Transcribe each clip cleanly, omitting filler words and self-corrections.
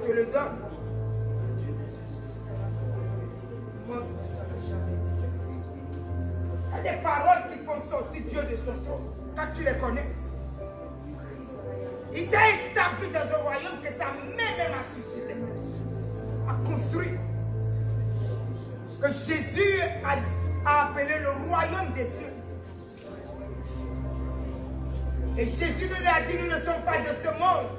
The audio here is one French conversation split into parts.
te le donne. Il y a des paroles qui font sortir Dieu de son trône. Quand tu les connais. Il t'a établi dans un royaume que sa main même a suscité, a construit. Que Jésus a appelé le royaume des cieux. Et Jésus nous a dit, nous ne sommes pas de ce monde.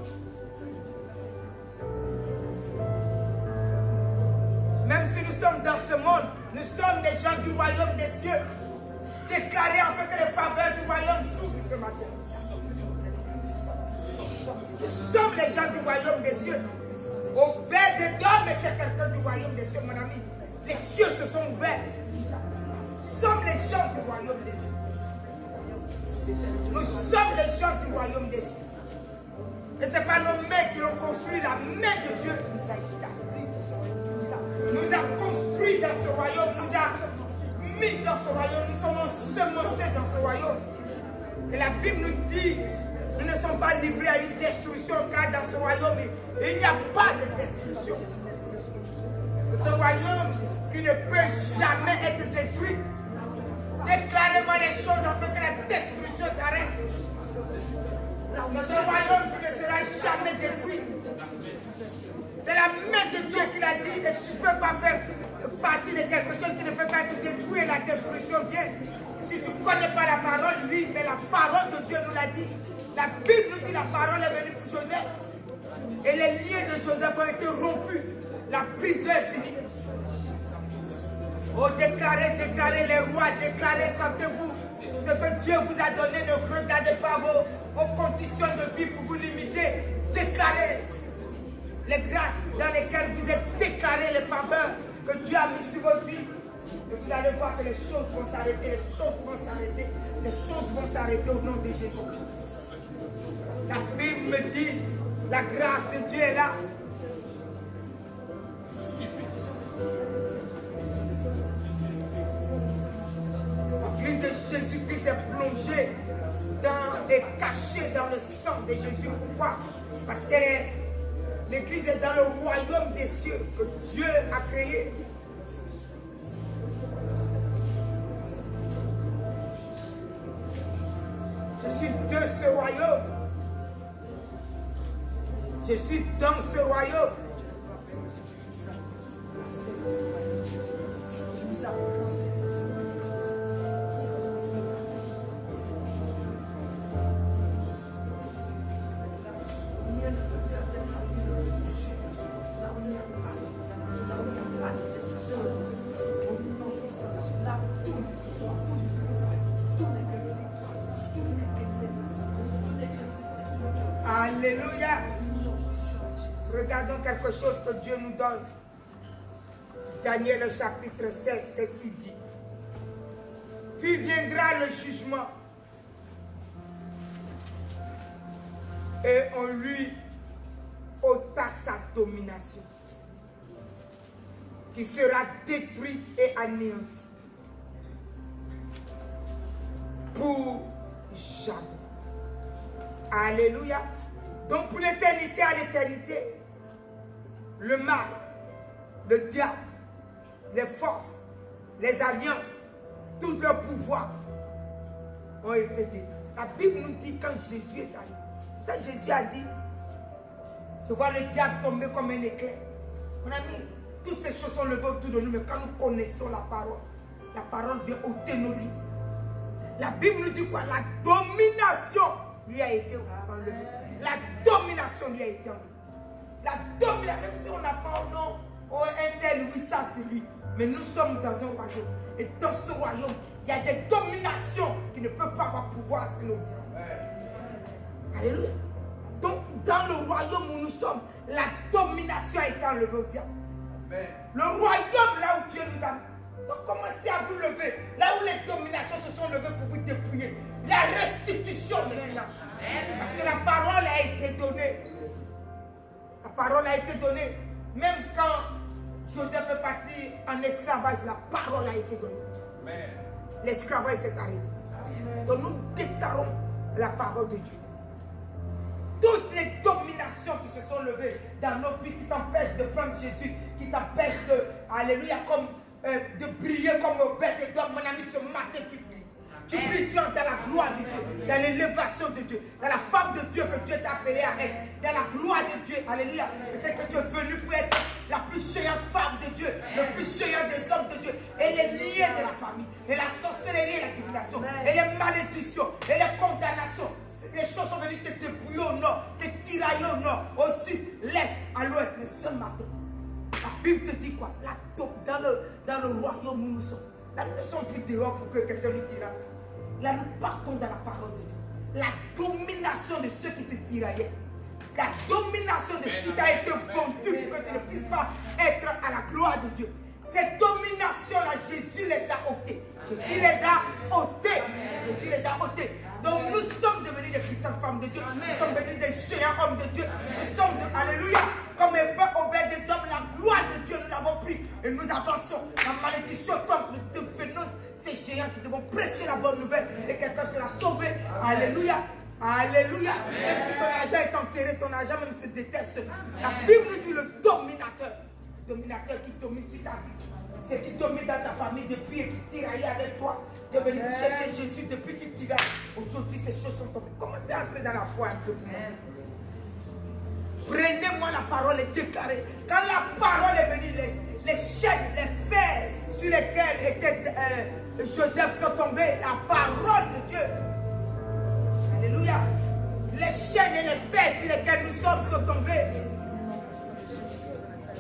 Même si nous sommes dans ce monde, nous sommes les gens du royaume des cieux. Déclarez en fait que les faveurs du royaume s'ouvrent ce matin. Nous sommes les gens du royaume des cieux. Au père de d'homme était quelqu'un du royaume des cieux, mon ami. Les cieux se sont ouverts. Nous sommes les gens du royaume des cieux. Nous sommes les gens du royaume des cieux. Et ce n'est pas nos mains qui l'ont construit, la main de Dieu nous a établis. Nous a construit dans ce royaume, nous a mis dans ce royaume, nous sommes ensemencés dans ce royaume. Et la Bible nous dit, nous ne sommes pas livrés à une destruction, car dans ce royaume, il n'y a pas de destruction. C'est un royaume qui ne peut jamais être détruit. Déclarez-moi les choses afin que la destruction s'arrête. C'est un royaume qui ne sera jamais détruit. C'est la main de Dieu qui l'a dit, et tu ne peux pas faire partie de quelque chose qui ne peut pas être détruit et la destruction vient. Si tu ne connais pas la parole, oui, mais la parole de Dieu nous l'a dit. La Bible nous dit que la parole est venue pour Joseph. Et les liens de Joseph ont été rompus. La prison est finie. Oh, déclarez, déclarez les rois, déclarez, sentez-vous. Ce que Dieu vous a donné, ne regardez pas vos conditions de vie pour vous limiter. Déclarez les grâces dans lesquelles vous êtes, déclarez les faveurs que Dieu a mis sur votre vie. Et vous allez voir que les choses vont s'arrêter, les choses vont s'arrêter, les choses vont s'arrêter au nom de Jésus. La Bible me dit, la grâce de Dieu est là. L'église de Jésus-Christ est plongée et cachée dans le sang de Jésus. Pourquoi? Parce que l'église est dans le royaume des cieux que Dieu a créé. Je suis de ce royaume. Je suis dans ce royaume. Alléluia. Regardons quelque chose que Dieu nous donne. Daniel chapitre 7, qu'est-ce qu'il dit? Puis viendra le jugement. Et on lui ôta sa domination, qui sera détruite et anéantie pour jamais. Alléluia. Donc pour l'éternité à l'éternité, le mal, le diable, les forces, les alliances, tout le pouvoir ont été détruits. La Bible nous dit quand Jésus est allé, ça Jésus a dit, je vois le diable tomber comme un éclair. Mon ami, toutes ces choses sont levées autour de nous, mais quand nous connaissons la parole vient ôter nos lits. La Bible nous dit quoi? La domination lui a été enlevée. La domination lui a été enlevée. La domination, même si on n'a pas un nom, un tel, oui, ça c'est lui. Mais nous sommes dans un royaume. Et dans ce royaume, il y a des dominations qui ne peuvent pas avoir pouvoir sur nos vies. Alléluia. Donc, dans le royaume où nous sommes, la domination a été enlevée au diable. Le royaume, là où Dieu nous a mis. Donc, commencez à vous lever. Là où les dominations se sont levées pour vous dépouiller. La restitution maintenant. Parce que la parole a été donnée. La parole a été donnée. Même quand Joseph est parti en esclavage, la parole a été donnée. L'esclavage s'est arrêté. Donc nous déclarons la parole de Dieu. Toutes les dominations qui se se sont levées dans nos vies, qui t'empêchent de prendre Jésus, qui t'empêchent de, alléluia, comme de briller comme au bête et d'or. Mon ami, ce matin tu brilles. Tu brilles dans la gloire de Dieu, dans l'élévation de Dieu, dans la femme de Dieu que Dieu t'a appelée à être, dans la gloire de Dieu. Alléluia. Peut-être que tu es venu pour être la plus géante femme de Dieu, le plus géant des hommes de Dieu. Et les liens de la famille, et la sorcellerie et la divination, et les malédictions, et les condamnations. Les choses sont venues te dépouiller au nord, te tirailler au nord, au sud, l'est, à l'ouest. Mais ce matin, la Bible te dit quoi? Dans le royaume où nous sommes. Là, nous ne sommes plus dehors pour que quelqu'un nous tire. Là, nous partons dans la parole de Dieu. La domination de ceux qui te tiraillaient. La domination de ce qui t'a été vendu pour que tu ne puisses pas être à la gloire de Dieu. Cette domination-là, Jésus les a ôtées. Jésus les a ôtées. Jésus les a ôtées. Donc nous sommes devenus des puissantes femmes de Dieu. Nous sommes devenus des géants hommes de Dieu. Nous sommes, alléluia, comme au bête des hommes, la gloire de Dieu, nous l'avons pris. Et nous avançons. La malédiction tombe. Nous devenons ces géants qui devons prêcher la bonne nouvelle. Et quelqu'un sera sauvé. Alléluia. Alléluia. Même si ton argent est enterré, ton argent même se déteste. La Bible nous dit le dominateur. Le dominateur qui domine sur ta vie. C'est qui domine dans ta famille depuis et qui tiraillait avec toi. Tu es venu chercher Jésus depuis qu'il tiraille. Aujourd'hui, ces choses sont tombées. Commencez à entrer dans la foi un peu plus. Prenez-moi la parole et déclarez. Quand la parole est venue, les chaînes, les fers sur lesquels était Joseph sont tombés, la parole de Dieu. Alléluia. Les chaînes et les fers sur lesquels nous sommes sont tombés.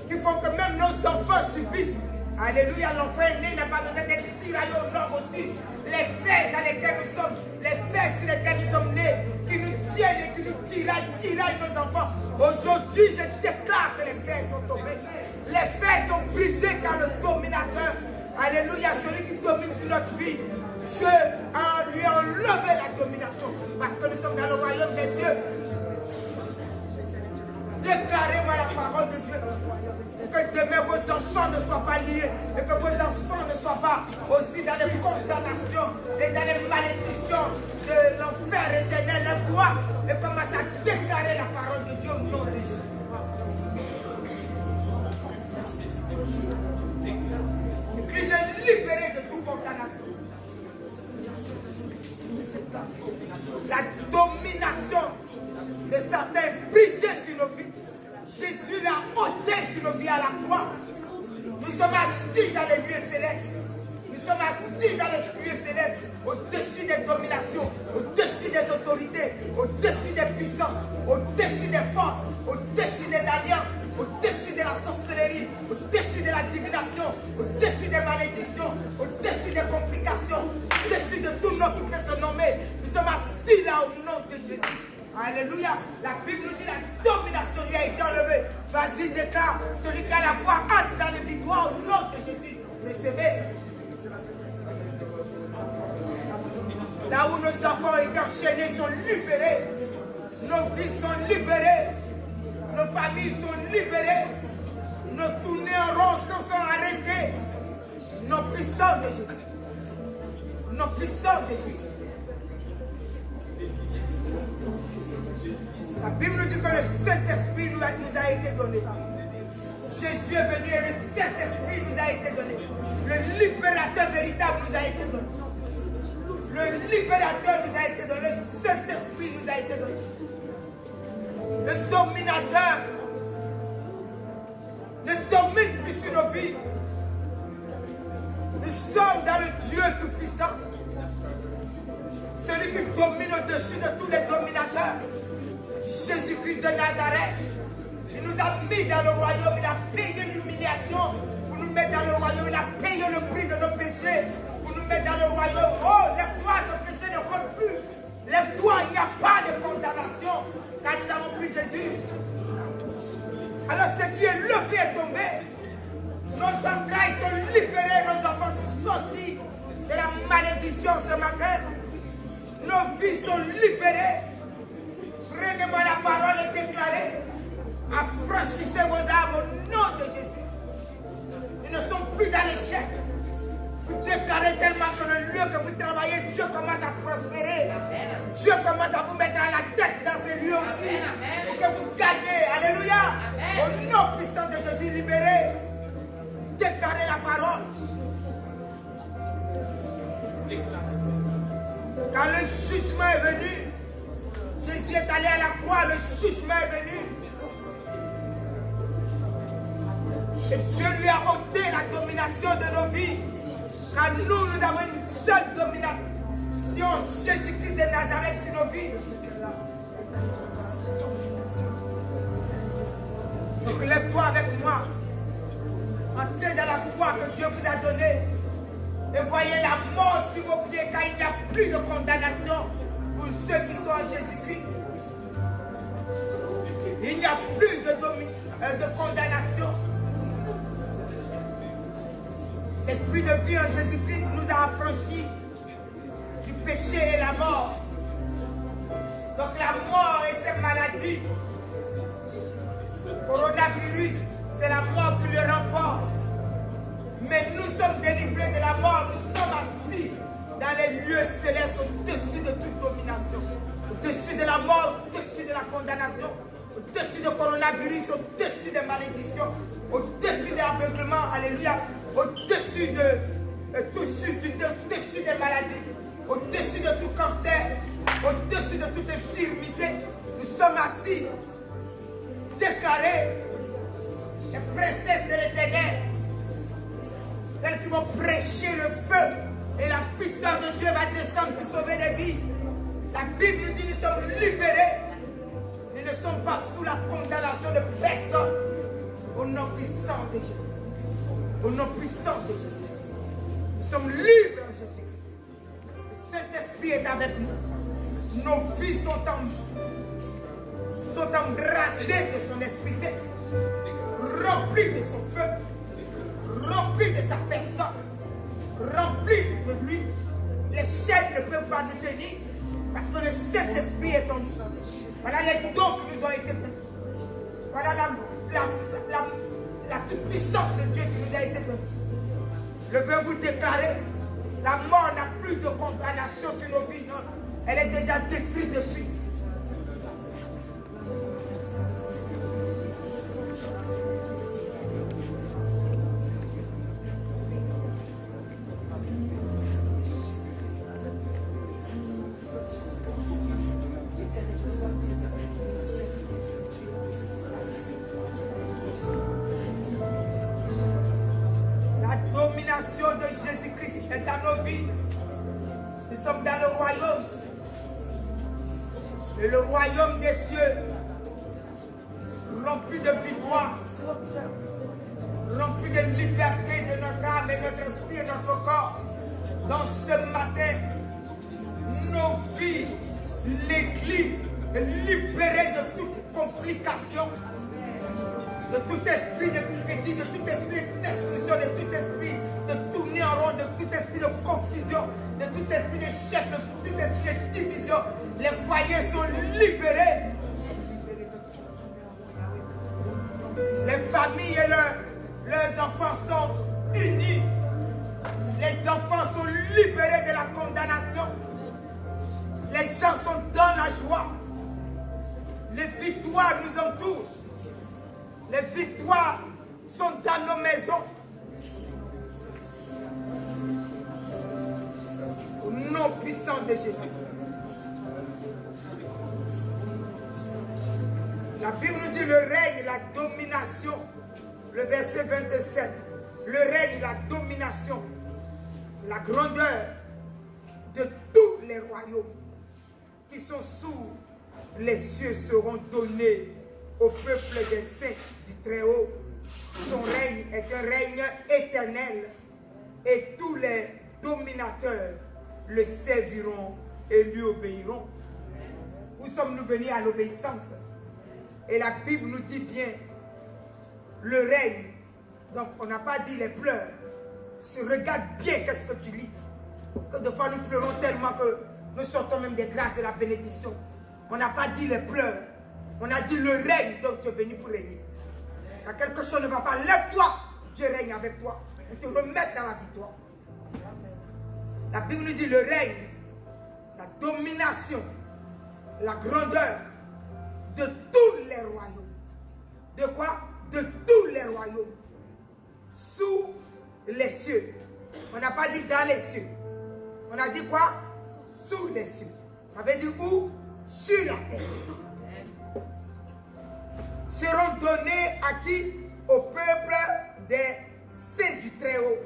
Qui font que même nos enfants subissent. Alléluia, l'enfant né n'a pas besoin d'être tiraillé au nord aussi. Les fers dans lesquels nous sommes, les fers sur lesquels nous sommes nés, qui nous tiennent et qui nous tiraillent nos enfants. Aujourd'hui, je déclare que les fers sont tombés. Les fers sont brisés car le dominateur, alléluia, celui qui domine sur notre vie, Dieu lui a enlevé la domination. Parce que nous sommes dans le royaume des cieux. Déclarez-moi la parole de Dieu. Que demain vos enfants ne soient pas liés. Et que vos enfants ne soient pas aussi dans les condamnations et dans les malédictions de l'enfer éternel. La foi. Et commence à déclarer la parole de Dieu au nom de Jésus. L'Église est libérée de toute condamnation. La domination de certains brisés sur nos vies. Jésus l'a ôté sur nos vies à la croix. Nous sommes assis dans les lieux célestes. Nous sommes assis dans les lieux célestes, au-dessus des dominations, au-dessus des autorités, au-dessus des puissances, au-dessus des forces, au-dessus des alliances, au-dessus de la sorcellerie, au-dessus de la divination, au-dessus des malédictions, au-dessus des complications, au-dessus de tout nom qui peut se nommer. Nous sommes assis là au nom de Jésus. Alléluia. La Bible nous dit la domination lui a été enlevée. Vas-y, déclare. Celui qui a la foi entre dans les victoires au nom de Jésus. Recevez. Là où nos enfants ont été enchaînés, ils sont libérés. Nos vies sont libérées. Nos familles sont libérées. Nos tournées en rond sont arrêtées. Nos puissants de Jésus. Nos puissants de Jésus. La Bible nous dit que le Saint-Esprit nous a été donné. Jésus est venu et le Saint-Esprit nous a été donné. Le libérateur véritable nous a été donné. Le libérateur nous a été donné. Le Saint-Esprit nous a été donné. Le dominateur ne domine plus sur nos vies. Nous sommes dans le Dieu Tout-Puissant. Celui qui domine au-dessus de tous les dominateurs. Jésus-Christ de Nazareth, il nous a mis dans le royaume, il a payé l'humiliation pour nous mettre dans le royaume, il a payé le prix de nos péchés pour nous mettre dans le royaume. Oh, lève-toi, ton péché ne compte plus. Lève-toi, il n'y a pas de condamnation car nous avons pris Jésus. Alors ce qui est levé est tombé. Nos entrailles sont libérées, nos enfants sont sortis de la malédiction ce matin. Nos vies sont libérées. Prenez-moi la parole et déclarez. Affranchissez vos âmes au nom de Jésus. Ils ne sont plus dans l'échec. Vous déclarez tellement que le lieu que vous travaillez, Dieu commence à prospérer. Dieu commence à vous mettre à la tête dans ces lieux aussi. Pour que vous gagnez. Alléluia. Au nom puissant de Jésus, libéré. Déclarer la parole. Quand le jugement est venu, Jésus est allé à la croix, le jugement est venu. Et Dieu lui a ôté la domination de nos vies. Car nous avons une seule domination, Jésus-Christ de Nazareth sur nos vies. Donc lève-toi avec moi. Entrez dans la foi que Dieu vous a donnée. Et voyez la mort sur vos pieds, car il n'y a plus de condamnation pour ceux qui sont en Jésus-Christ. Il n'y a plus de condamnation. L'esprit de vie en Jésus-Christ nous a affranchis du péché et la mort. Donc la mort et ses maladies, coronavirus, c'est la mort qui le rend fort. Mais nous sommes délivrés de la mort, nous sommes assis dans les lieux célestes au-dessus de toute domination, au-dessus de la mort, au-dessus de la condamnation, au-dessus du coronavirus, au-dessus des malédictions, au-dessus de l'aveuglement, alléluia, au-dessus au-dessus des maladies, au-dessus de tout cancer, au-dessus de toute infirmité. Nous sommes assis, déclarés, les princesses de l'éternel, celles qui vont prêcher le feu, et la puissance de Dieu va descendre pour sauver des vies. La Bible nous dit que nous sommes libérés. Nous ne sommes pas sous la condamnation de personne. Au nom puissant de Jésus. Au nom puissant de Jésus. Nous sommes libres en Jésus-Christ. Le Saint-Esprit est avec nous. Nos vies sont embrassées de son Esprit Saint, remplies de son feu, remplies de sa personne, remplies de lui. Les chaînes ne peuvent pas nous tenir parce que le Saint-Esprit est en nous. Voilà les dons qui nous ont été donnés. Voilà la toute-puissance de Dieu qui nous a été donnée. Je veux vous déclarer, la mort n'a plus de condamnation sur nos vies, non. Elle est déjà détruite depuis. De Jésus-Christ est dans nos vies. Nous sommes dans le royaume. Et le royaume des cieux, rempli de victoire, rempli de liberté de notre âme et notre esprit et notre corps. Dans ce matin, nos vies, l'Église est libérée de toute complication, de tout esprit de crédit, de tout esprit d'exclusion, de tout esprit de tourner en rond, de tout esprit de confusion, de tout esprit de chef, de tout esprit de division. Les foyers sont libérés. Les familles et leurs enfants sont unis. Les enfants sont libérés de la condamnation. Les gens sont dans la joie. Les victoires nous entourent. Les victoires sont dans nos maisons. Au nom puissant de Jésus. La Bible nous dit le règne, la domination. Le verset 27. Le règne, la domination, la grandeur de tous les royaumes qui sont sous les cieux seront donnés au peuple des saints du Très-Haut. Son règne est un règne éternel et tous les dominateurs le serviront et lui obéiront. Où sommes-nous venus à l'obéissance? Et la Bible nous dit bien le règne. Donc on n'a pas dit les pleurs. Regarde bien qu'est-ce que tu lis. Que de fois nous pleurons tellement que nous sortons même des grâces de la bénédiction. On n'a pas dit les pleurs. On a dit le règne, donc tu es venu pour régner. Quand quelque chose ne va pas, lève-toi, Dieu règne avec toi. Et te remettre dans la victoire. La Bible nous dit le règne, la domination, la grandeur de tous les royaumes De quoi? De tous les royaumes. Sous les cieux. On n'a pas dit dans les cieux. On a dit quoi? Sous les cieux. Ça veut dire où? Sur la terre. Seront donnés à qui? Au peuple des saints du Très-Haut.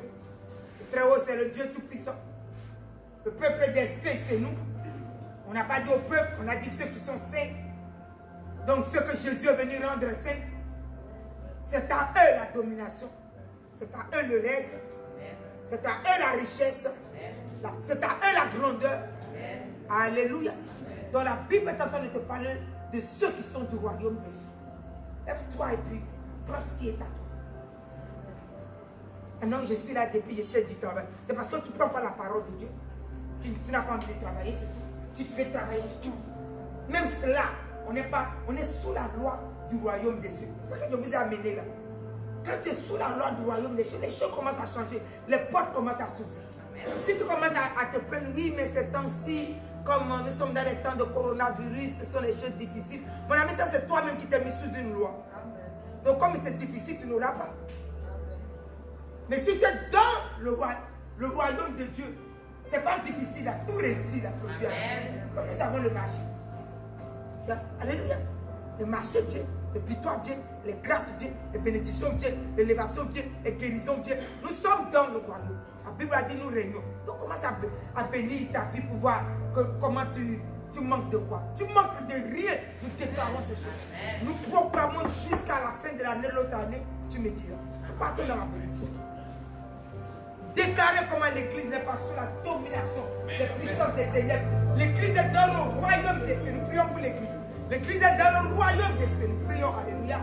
Le Très-Haut, c'est le Dieu Tout-Puissant. Le peuple des saints, c'est nous. On n'a pas dit au peuple, on a dit ceux qui sont saints. Donc ceux que Jésus est venu rendre saints, c'est à eux la domination. C'est à eux le règne. C'est à eux la richesse. C'est à eux la grandeur. Alléluia. Donc la Bible est en train de te parler de ceux qui sont du royaume des cieux. Lève-toi et puis prends ce qui est à toi. Ah non, je suis là depuis, je cherche du travail. C'est parce que tu ne prends pas la parole de Dieu. Tu n'as pas envie de travailler, c'est tout. Si tu veux travailler, tout. Même que là, on est sous la loi du royaume des cieux. C'est ce que je vous ai amené là. Quand tu es sous la loi du royaume des cieux, les choses commencent à changer. Les portes commencent à s'ouvrir. Si tu commences à te plaindre, oui, mais ces temps-ci, comme nous sommes dans les temps de coronavirus, ce sont les choses difficiles. Mon ami, ça c'est toi-même qui t'es mis sous une loi. Donc comme c'est difficile, tu n'auras pas. Mais si tu es dans le royaume de Dieu, ce n'est pas difficile à tout réussir là, pour Dieu. Comme nous avons le marché. Alléluia. Le marché vient, les victoires viennent, les grâces viennent, les bénédictions viennent, l'élévation vient, les guérisons viennent. Nous sommes dans le royaume. La Bible a dit nous régnons. Donc commence à bénir ta vie pour voir comment tu manques de quoi. Tu manques de rien. Nous déclarons ces choses. Nous proclamons jusqu'à la fin de l'année, l'autre année, tu me diras. Tu partes dans la bénédiction. Déclarer comment l'église n'est pas sous la domination des puissances des ténèbres. L'église est dans le royaume des cieux. Nous prions pour l'église. L'église est dans le royaume des cieux. Nous prions, alléluia.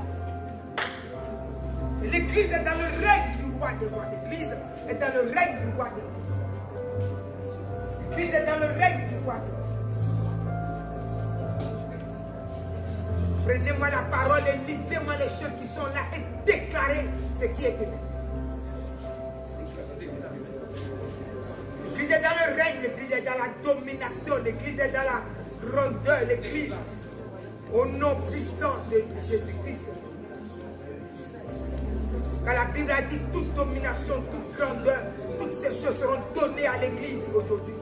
L'église est dans le règne du roi des rois. L'église est dans le règne du roi des rois. L'église est dans le règne du roi des rois. Prenez-moi la parole et lisez-moi les choses qui sont là et déclarez ce qui est écrit. L'église est dans le règne, l'église est dans la domination, l'église est dans la grandeur, l'église au nom puissant de Jésus-Christ. Quand la Bible a dit toute domination, toute grandeur, toutes ces choses seront données à l'église aujourd'hui.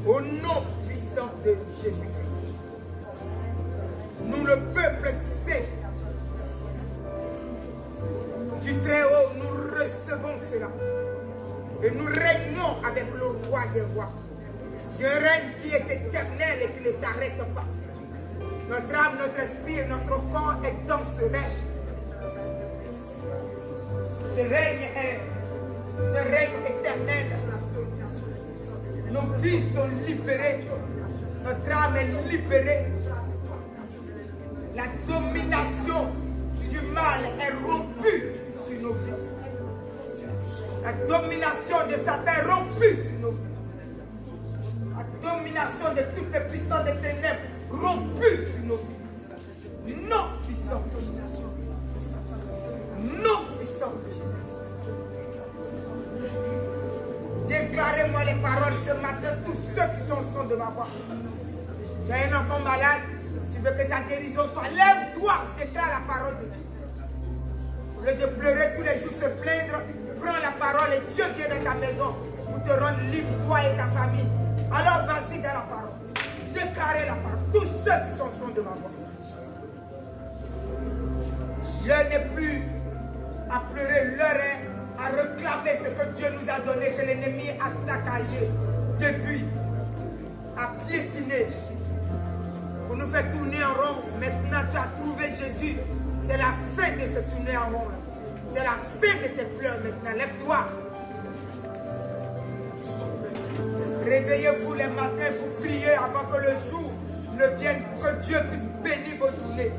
Au nom puissant de Jésus-Christ. Nous, le peuple saint du Très-Haut, nous recevons cela. Et nous régnons avec le roi des rois. Un règne qui est éternel et qui ne s'arrête pas. Notre âme, notre esprit et notre corps est dans ce règne. Ce règne est un règne éternel. Nos vies sont libérées. Notre âme est libérée. La domination du mal est rompue sur nos vies. La domination de Satan est rompue sur nos vies. La domination de toutes les puissances des ténèbres rompue sur nos vies. Non puissant de Jésus. Non puissant de Jésus. Déclarez-moi les paroles ce matin, tous ceux qui sont au son de ma voix. Tu as un enfant malade, tu veux que sa guérison soit. Lève-toi, déclare la parole de Dieu. Au lieu de pleurer tous les jours, se plaindre, prends la parole et Dieu vient dans ta maison pour te rendre libre, toi et ta famille. Alors vas-y dans la parole. Déclarez la parole. Tous ceux qui sont au son de ma voix. L'heure n'est plus à pleurer, l'heure est à réclamer ce que Dieu nous a donné, que l'ennemi a saccagé depuis, a piétiné, pour nous faire tourner en rond. Maintenant, tu as trouvé Jésus. C'est la fin de ce tourner en rond. C'est la fin de tes pleurs maintenant. Lève-toi. Réveillez-vous les matins pour prier avant que le jour ne vienne, pour que Dieu puisse bénir vos journées.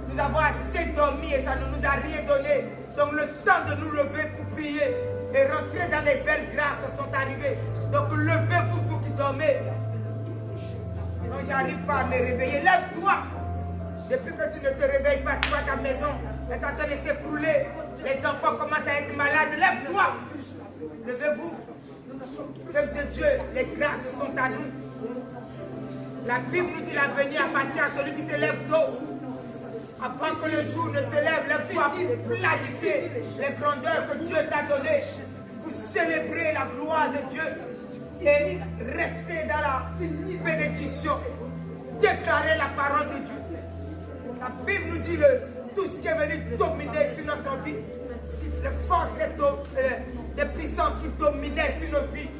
Nous avons assez dormi et ça ne nous a rien donné. Donc le temps de nous lever pour prier et rentrer dans les belles grâces sont arrivées. Donc levez-vous, vous qui dormez. Non, j'arrive pas à me réveiller. Lève-toi. Depuis que tu ne te réveilles pas, tu vois ta maison est en train de s'écrouler. Les enfants commencent à être malades. Lève-toi. Levez-vous. Peuple de Dieu, les grâces sont à nous. La Bible nous dit l'avenir appartient à celui qui se lève tôt. Avant que le jour ne se lève, lève-toi pour planifier les grandeurs que Dieu t'a données, pour célébrer la gloire de Dieu et rester dans la bénédiction, déclarer la parole de Dieu. La Bible nous dit tout ce qui est venu dominer sur notre vie, les forces, les puissances qui dominaient sur nos vies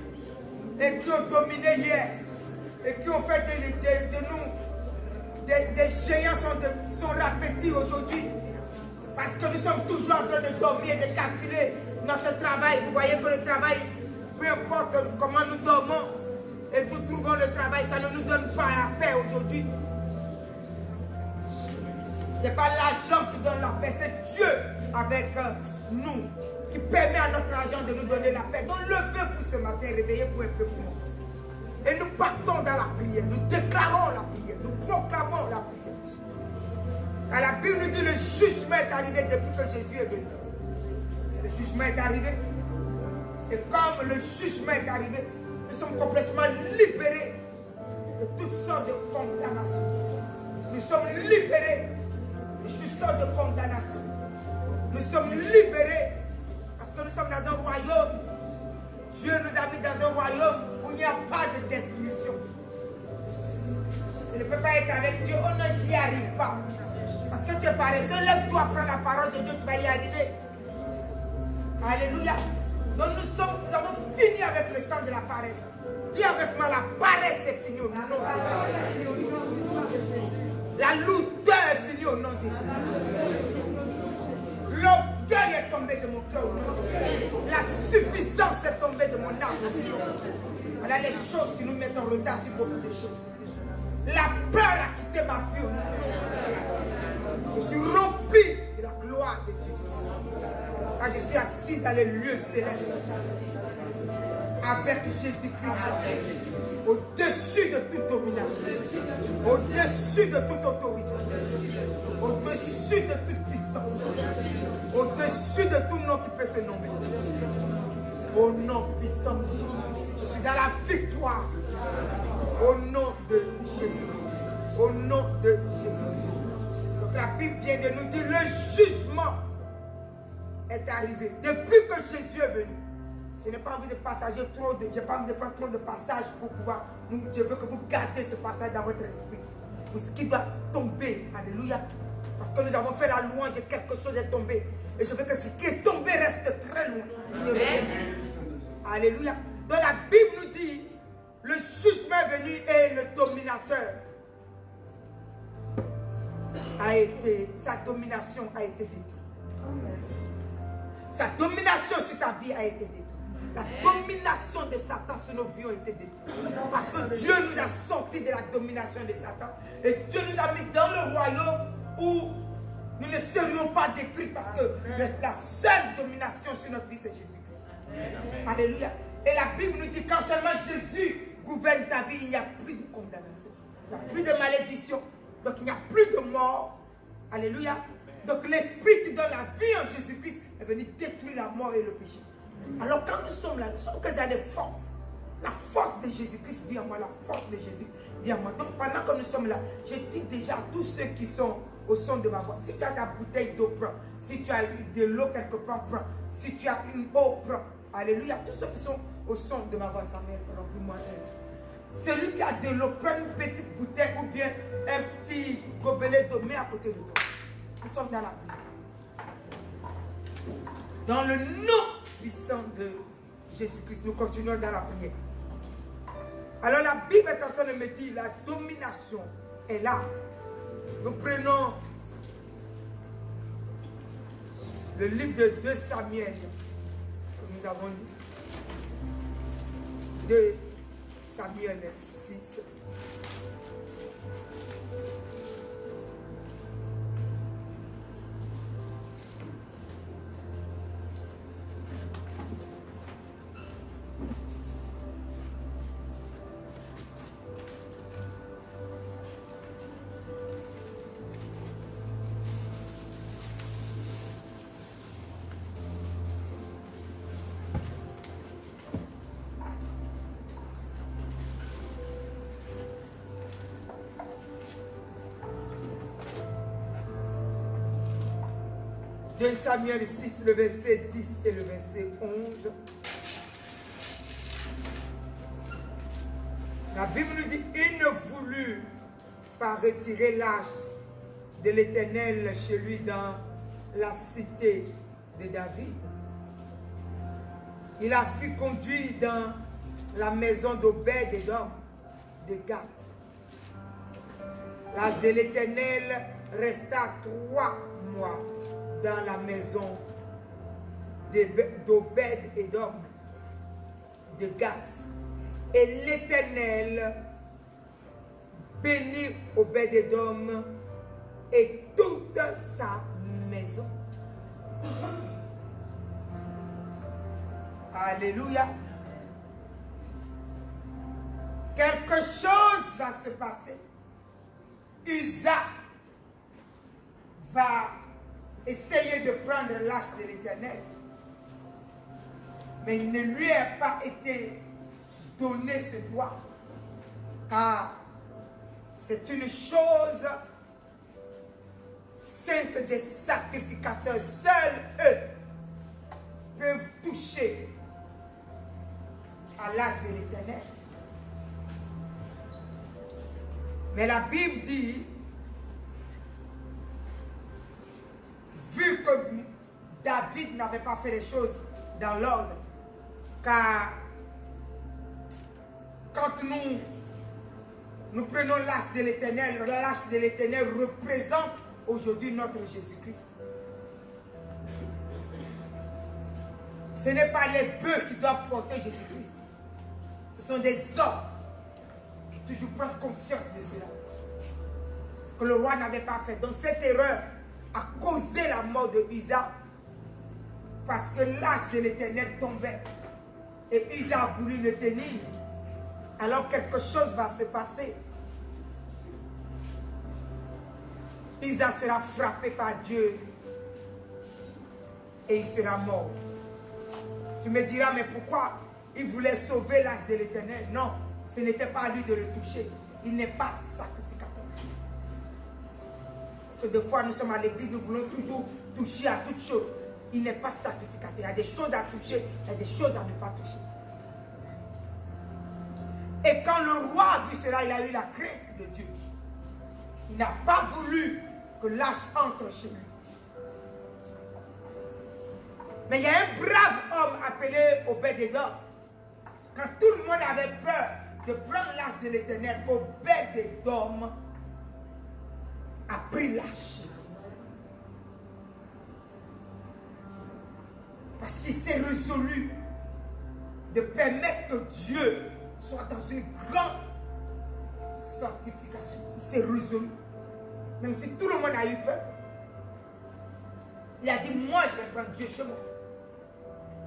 et qui ont dominé hier et qui ont fait de nous des géants sont répétés aujourd'hui parce que nous sommes toujours en train de dormir et de calculer notre travail. Vous voyez que le travail, peu importe comment nous dormons et nous trouvons le travail, ça ne nous donne pas la paix aujourd'hui. Ce n'est pas l'argent qui donne la paix, c'est Dieu avec nous qui permet à notre argent de nous donner la paix. Donc levez-vous ce matin, réveillez-vous un peu pour nous. Et nous partons dans la prière, nous déclarons la prière, nous proclamons la prière. Car la Bible nous dit le jugement est arrivé depuis que Jésus est venu. Le jugement est arrivé. Et comme le jugement est arrivé, nous sommes complètement libérés de toutes sortes de condamnations. Nous sommes libérés de toutes sortes de condamnations. Nous sommes libérés parce que nous sommes dans un royaume. Dieu nous a mis dans un royaume où il n'y a pas de destruction. On ne peut pas être avec Dieu, on n'y arrive pas. Parce que tu es paresseux, lève-toi, prends la parole de Dieu, tu vas y arriver. Alléluia. Donc nous avons fini avec le temps de la paresse. Dis avec moi, la paresse est finie au nom de Jésus. La lourdeur est finie au nom de Jésus. L'orgueil est tombé de mon cœur au nom de Jésus. La suffisance est tombée de mon âme. Voilà les choses qui nous mettent en retard sur beaucoup de choses. La peur a quitté ma vie au nom de Jésus. Je suis rempli de la gloire de Dieu. Quand je suis assis dans les lieux célestes avec Jésus-Christ, au-dessus de toute domination, au-dessus de toute autorité, au-dessus de toute puissance, au-dessus de tout nom qui peut se nommer. Au nom puissant de Jésus, je suis dans la victoire. Au nom de Jésus. Au nom de Jésus. Donc la Bible vient de nous dire le jugement est arrivé. Depuis que Jésus est venu, je n'ai pas envie de partager trop de, je n'ai pas envie de prendre trop de passages pour pouvoir, je veux que vous gardez ce passage dans votre esprit. Pour ce qui doit tomber, alléluia. Parce que nous avons fait la louange et quelque chose est tombé. Et je veux que ce qui est tombé reste très loin. Alléluia. Donc la Bible nous dit, le jugement est venu et le dominateur sa domination a été détruite. Sa domination sur ta vie a été détruite. La domination de Satan sur nos vies a été détruite. Parce que Dieu nous a sortis de la domination de Satan. Et Dieu nous a mis dans le royaume où nous ne serions pas détruits. Parce que la seule domination sur notre vie, c'est Jésus-Christ. Alléluia. Et la Bible nous dit quand seulement Jésus gouverne ta vie, il n'y a plus de condamnation. Il n'y a plus de malédiction. Donc il n'y a plus de mort. Alléluia. Donc l'Esprit qui donne la vie en Jésus-Christ est venu détruire la mort et le péché. Alors quand nous sommes là, nous sommes que dans des forces. La force de Jésus-Christ vient en moi, la force de Jésus vient en moi. Donc pendant que nous sommes là, je dis déjà à tous ceux qui sont au son de ma voix, si tu as ta bouteille d'eau, prends. Si tu as de l'eau quelque part, prends. Si tu as une eau, prends. Alléluia. Tous ceux qui sont au son de ma voix, sa mère, remplis-moi elle. Celui qui a de l'eau, prends une petite bouteille ou bien un petit gobelet d'eau, mets à côté de toi. Nous sommes dans la prière. Dans le nom puissant de Jésus-Christ, nous continuons dans la prière. Alors la Bible est en train de me dire, la domination est là. Nous prenons le livre de 2 Samuel que nous avons lu. 2 Samuel 6. 2 Samuel 6, le verset 10 et le verset 11. La Bible nous dit, il ne voulut pas retirer l'arche de l'Éternel chez lui dans la cité de David. Il a fut conduit dans la maison d'Obed-Édom de Gath. L'arche de l'Éternel resta 3 mois dans la maison d'Obed-Édom de Gath. Et l'Éternel bénit Obed-Édom et toute sa maison. Alléluia. Quelque chose va se passer. Uza va essayer de prendre l'arche de l'Éternel. Mais il ne lui a pas été donné ce droit. Car c'est une chose sainte des sacrificateurs. Seuls eux peuvent toucher à l'arche de l'Éternel. Mais la Bible dit, vu que David n'avait pas fait les choses dans l'ordre, car quand nous prenons l'arche de l'Éternel, l'arche de l'Éternel représente aujourd'hui notre Jésus-Christ. Ce n'est pas les bœufs qui doivent porter Jésus-Christ. Ce sont des hommes qui toujours prennent conscience de cela. Ce que le roi n'avait pas fait. Donc cette erreur a causé la mort de Uza parce que l'arche de l'Éternel tombait. Et Uza a voulu le tenir. Alors quelque chose va se passer. Uza sera frappé par Dieu et il sera mort. Tu me diras, mais pourquoi il voulait sauver l'arche de l'Éternel? Non, ce n'était pas à lui de le toucher. Il n'est pas sacrificateur. Parce que des fois, nous sommes à l'église, nous voulons toujours toucher à toutes choses. Il n'est pas sacrificateur. Il y a des choses à toucher, il y a des choses à ne pas toucher. Et quand le roi a vu cela, il a eu la crainte de Dieu. Il n'a pas voulu que l'arche entre chez lui. Mais il y a un brave homme appelé Obed-Édom. Quand tout le monde avait peur de prendre l'arche de l'Éternel, Obed-Édom a pris l'arche. Parce qu'il s'est résolu de permettre que Dieu soit dans une grande sanctification. Il s'est résolu. Même si tout le monde a eu peur. Il a dit, moi je vais prendre Dieu chez moi.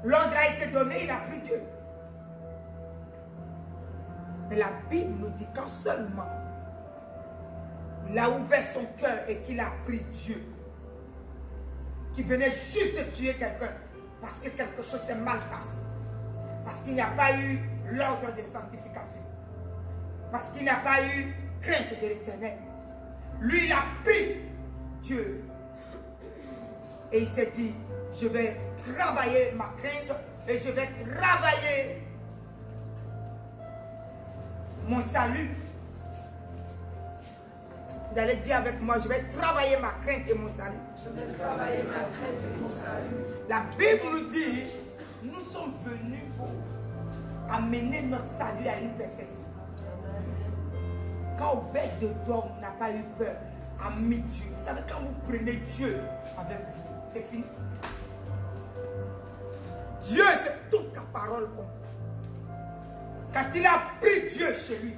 L'ordre a été donné, il a pris Dieu. Mais la Bible nous dit qu'en seulement il a ouvert son cœur et qu'il a pris Dieu, qui venait juste de tuer quelqu'un, parce que quelque chose s'est mal passé. Parce qu'il n'y a pas eu l'ordre de sanctification. Parce qu'il n'y a pas eu crainte de l'Éternel. Lui, il a pris Dieu. Et il s'est dit, je vais travailler ma crainte et je vais travailler mon salut. Vous allez dire avec moi, je vais travailler ma crainte et mon salut. Je vais travailler ma crainte et mon salut. La Bible nous dit, nous sommes venus pour amener notre salut à une perfection. Quand Obed-Édom n'a pas eu peur, a mis Dieu. Vous savez, quand vous prenez Dieu avec vous, c'est fini. Dieu, c'est toute la parole qu'on prend. Quand il a pris Dieu chez lui,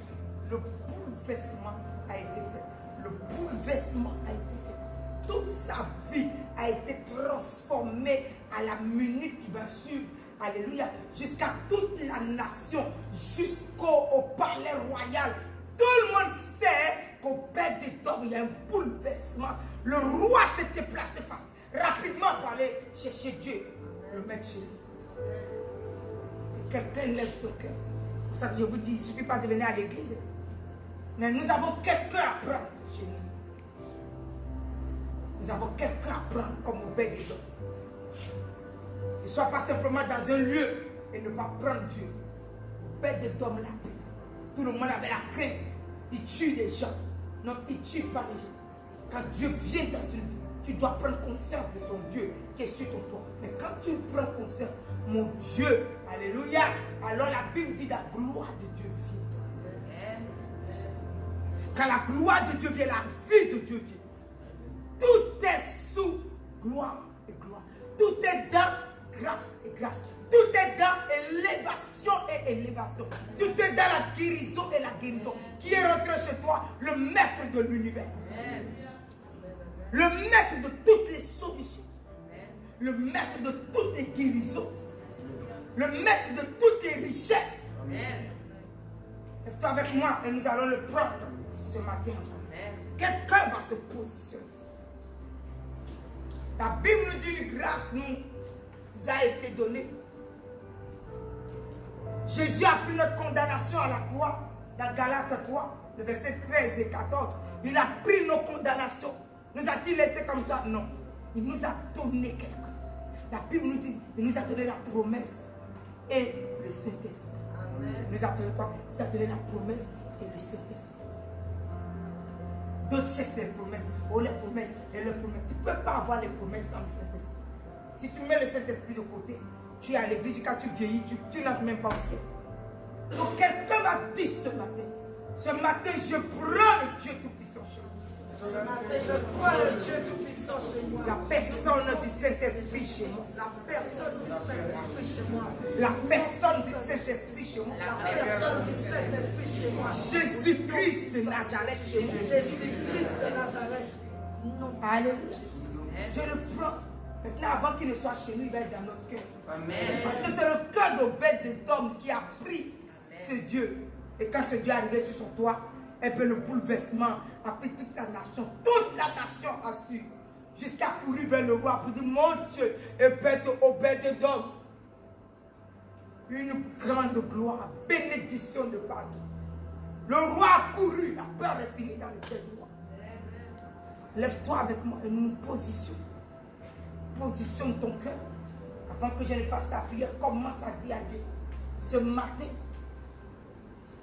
le bouleversement a été fait. Le bouleversement a été fait. Toute sa vie a été transformée à la minute qui va suivre. Alléluia. Jusqu'à toute la nation, jusqu'au palais royal. Tout le monde sait qu'Obed-Édom, il y a un bouleversement. Le roi s'est déplacé rapidement pour aller chercher Dieu, le mettre chez lui. Que quelqu'un lève son cœur. C'est pour ça que je vous dis, il ne suffit pas de venir à l'église. Mais nous avons quelqu'un à prendre chez nous. nous avons quelqu'un à prendre comme Obed-Edom. Ne sois pas simplement dans un lieu et ne pas prendre Dieu. Obed-Edom l'a pris. Tout le monde avait la crainte. Il tue les gens. Non, il ne tue pas les gens. Quand Dieu vient dans une vie, tu dois prendre conscience de ton Dieu qui est sur ton corps. Mais quand tu prends conscience, mon Dieu, alléluia, alors la Bible dit la gloire de Dieu vient. Quand la gloire de Dieu vient, la vie de Dieu vient. Tout est sous gloire et gloire. Tout est dans grâce et grâce. Tout est dans élévation et élévation. Tout est dans la guérison et la guérison. Qui est rentré chez toi? Le maître de l'univers. Le maître de toutes les solutions. Le maître de toutes les guérisons. Le maître de toutes les richesses. Lève-toi avec moi et nous allons le prendre ce matin. Quelqu'un va se positionner. La Bible nous dit une grâce nous a été donnée. Jésus a pris notre condamnation à la croix, dans Galates 3, le verset 13 et 14. Il a pris nos condamnations. Nous a-t-il laissé comme ça? Non. Il nous a donné quelqu'un. La Bible nous dit, il nous a donné la promesse et le Saint-Esprit. Il nous a fait quoi? Il nous a donné la promesse et le Saint-Esprit. D'autres cherchent les promesses. Oh, les promesses et les promesses. Tu ne peux pas avoir les promesses sans le Saint-Esprit. Si tu mets le Saint-Esprit de côté, tu es à l'église, quand tu vieillis, tu n'entres même pas au ciel. Donc quelqu'un m'a dit ce matin, je prends le Dieu Tout-Puissant chez moi. Ce matin, je crois le Dieu Tout-Puissant chez moi. La personne du Saint-Esprit chez moi. La personne du Saint-Esprit chez moi. La personne du Saint-Esprit chez moi. La personne du Saint-Esprit chez moi. Jésus-Christ de Nazareth chez moi. Jésus-Christ de Nazareth. Non. Alléluia. Je le prends. Maintenant, avant qu'il ne soit chez nous, il va être dans notre cœur. Amen. Parce que c'est le cœur d'Obed-Edom qui a pris ce Dieu. Et quand ce Dieu est arrivé sur son toit, et bien le bouleversement a pris toute la nation. Toute la nation a su. Jusqu'à courir vers le roi pour dire, mon Dieu, et bête Obed-Edom. Une grande gloire, bénédiction de partout. Le roi a couru, la peur est finie dans le cœur du roi. Lève-toi avec moi et nous nous positionnons. Positionne ton cœur. Avant que je ne fasse ta prière, commence à dire à Dieu. Ce matin,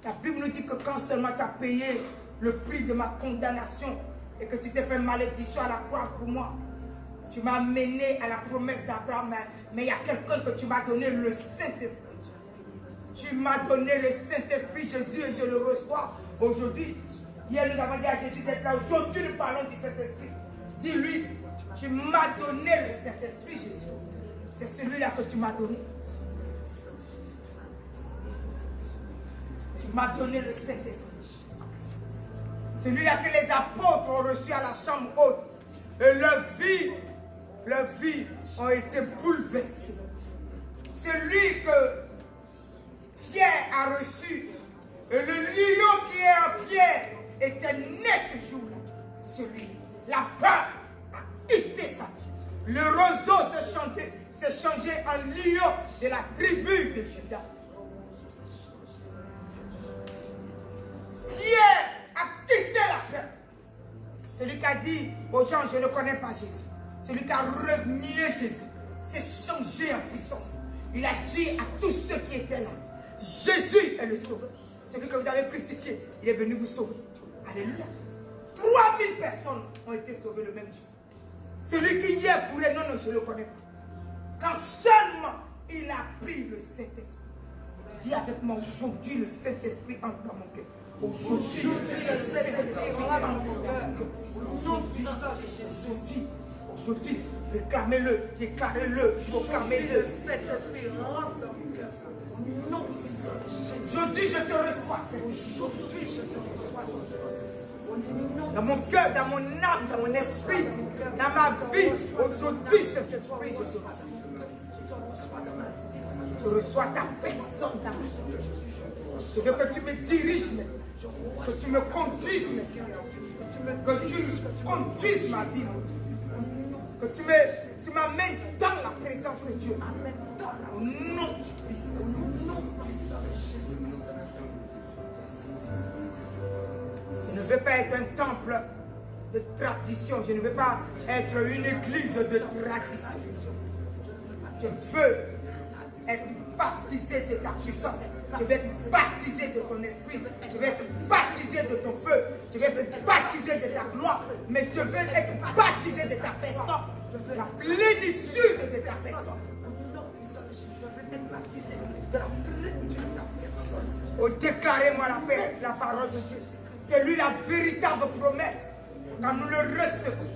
la Bible nous dit que quand seulement tu as payé le prix de ma condamnation et que tu t'es fait malédiction à la croix pour moi, tu m'as mené à la promesse d'Abraham. Mais il y a quelqu'un que tu m'as donné, le Saint-Esprit. Tu m'as donné le Saint-Esprit, Jésus, et je le reçois aujourd'hui. Hier, nous avons dit à Jésus d'être là. Aujourd'hui, nous parlons du Saint-Esprit. Dis-lui, tu m'as donné le Saint-Esprit, Jésus. C'est celui-là que tu m'as donné. Tu m'as donné le Saint-Esprit. Celui-là que les apôtres ont reçu à la chambre haute. Et leurs vies ont été bouleversées. Celui que Pierre a reçu. Et le lion qui est en Pierre était né ce jour-là. Celui, la peur a quitté sa vie. Le roseau s'est changé en lion de la tribu de Juda. Pierre a quitté la peur. Celui qui a dit aux gens, je ne connais pas Jésus. Celui qui a renié Jésus s'est changé en puissance. Il a dit à tous ceux qui étaient là, Jésus est le sauveur. Celui que vous avez crucifié, il est venu vous sauver. Alléluia. 3000 personnes ont été sauvées le même jour. Celui qui hier pourrait, non, je ne le connais pas. Quand seulement il a pris le Saint-Esprit. Dis avec moi, aujourd'hui le Saint-Esprit entre dans mon cœur. Aujourd'hui le Saint-Esprit entre dans mon cœur. Aujourd'hui, réclamez-le, déclarez-le, proclamez-le. Le Saint-Esprit rentre dans mon cœur. Non puissant. Aujourd'hui, je te reçois, Seigneur. Aujourd'hui, je te reçois. Dans mon cœur, dans mon âme, dans mon esprit, dans ma vie, aujourd'hui, cet esprit, je te reçois. Je reçois ta personne dans ma vie. Je veux que tu me diriges maintenant, que tu me conduises maintenant, que tu conduises ma vie, que tu m'amènes dans la présence de Dieu. Au nom puissant. Je ne veux pas être un temple de tradition. Je ne veux pas être une église de tradition. Je veux être baptisé de ta puissance. Je vais être baptisé de ton esprit. Je vais être baptisé de ton feu. Je vais être baptisé de ta gloire. Mais je veux être baptisé de ta personne. La plénitude de ta personne. Oh, déclarez-moi la parole de Dieu. C'est lui la véritable promesse. Quand nous le recevons.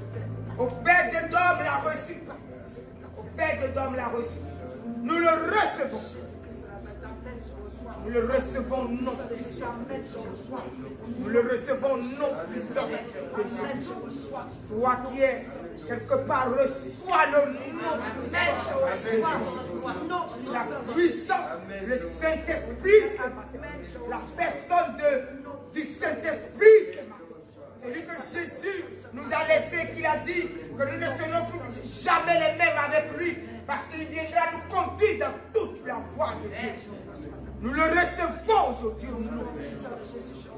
Au Père de Dôme l'a reçu. Au Père de Dôme l'a reçu. Nous le recevons. Nous le recevons non puissant. Nous le recevons non puissant de Jésus. Toi qui es quelque part, reçois le non puissant. La puissance, le Saint-Esprit, la personne du Saint-Esprit. Celui que Jésus nous a laissé, qu'il a dit que nous ne serons plus jamais les mêmes avec lui, parce qu'il viendra nous conduire dans toute la voie de Dieu. Nous le recevons aujourd'hui au nom de Jésus.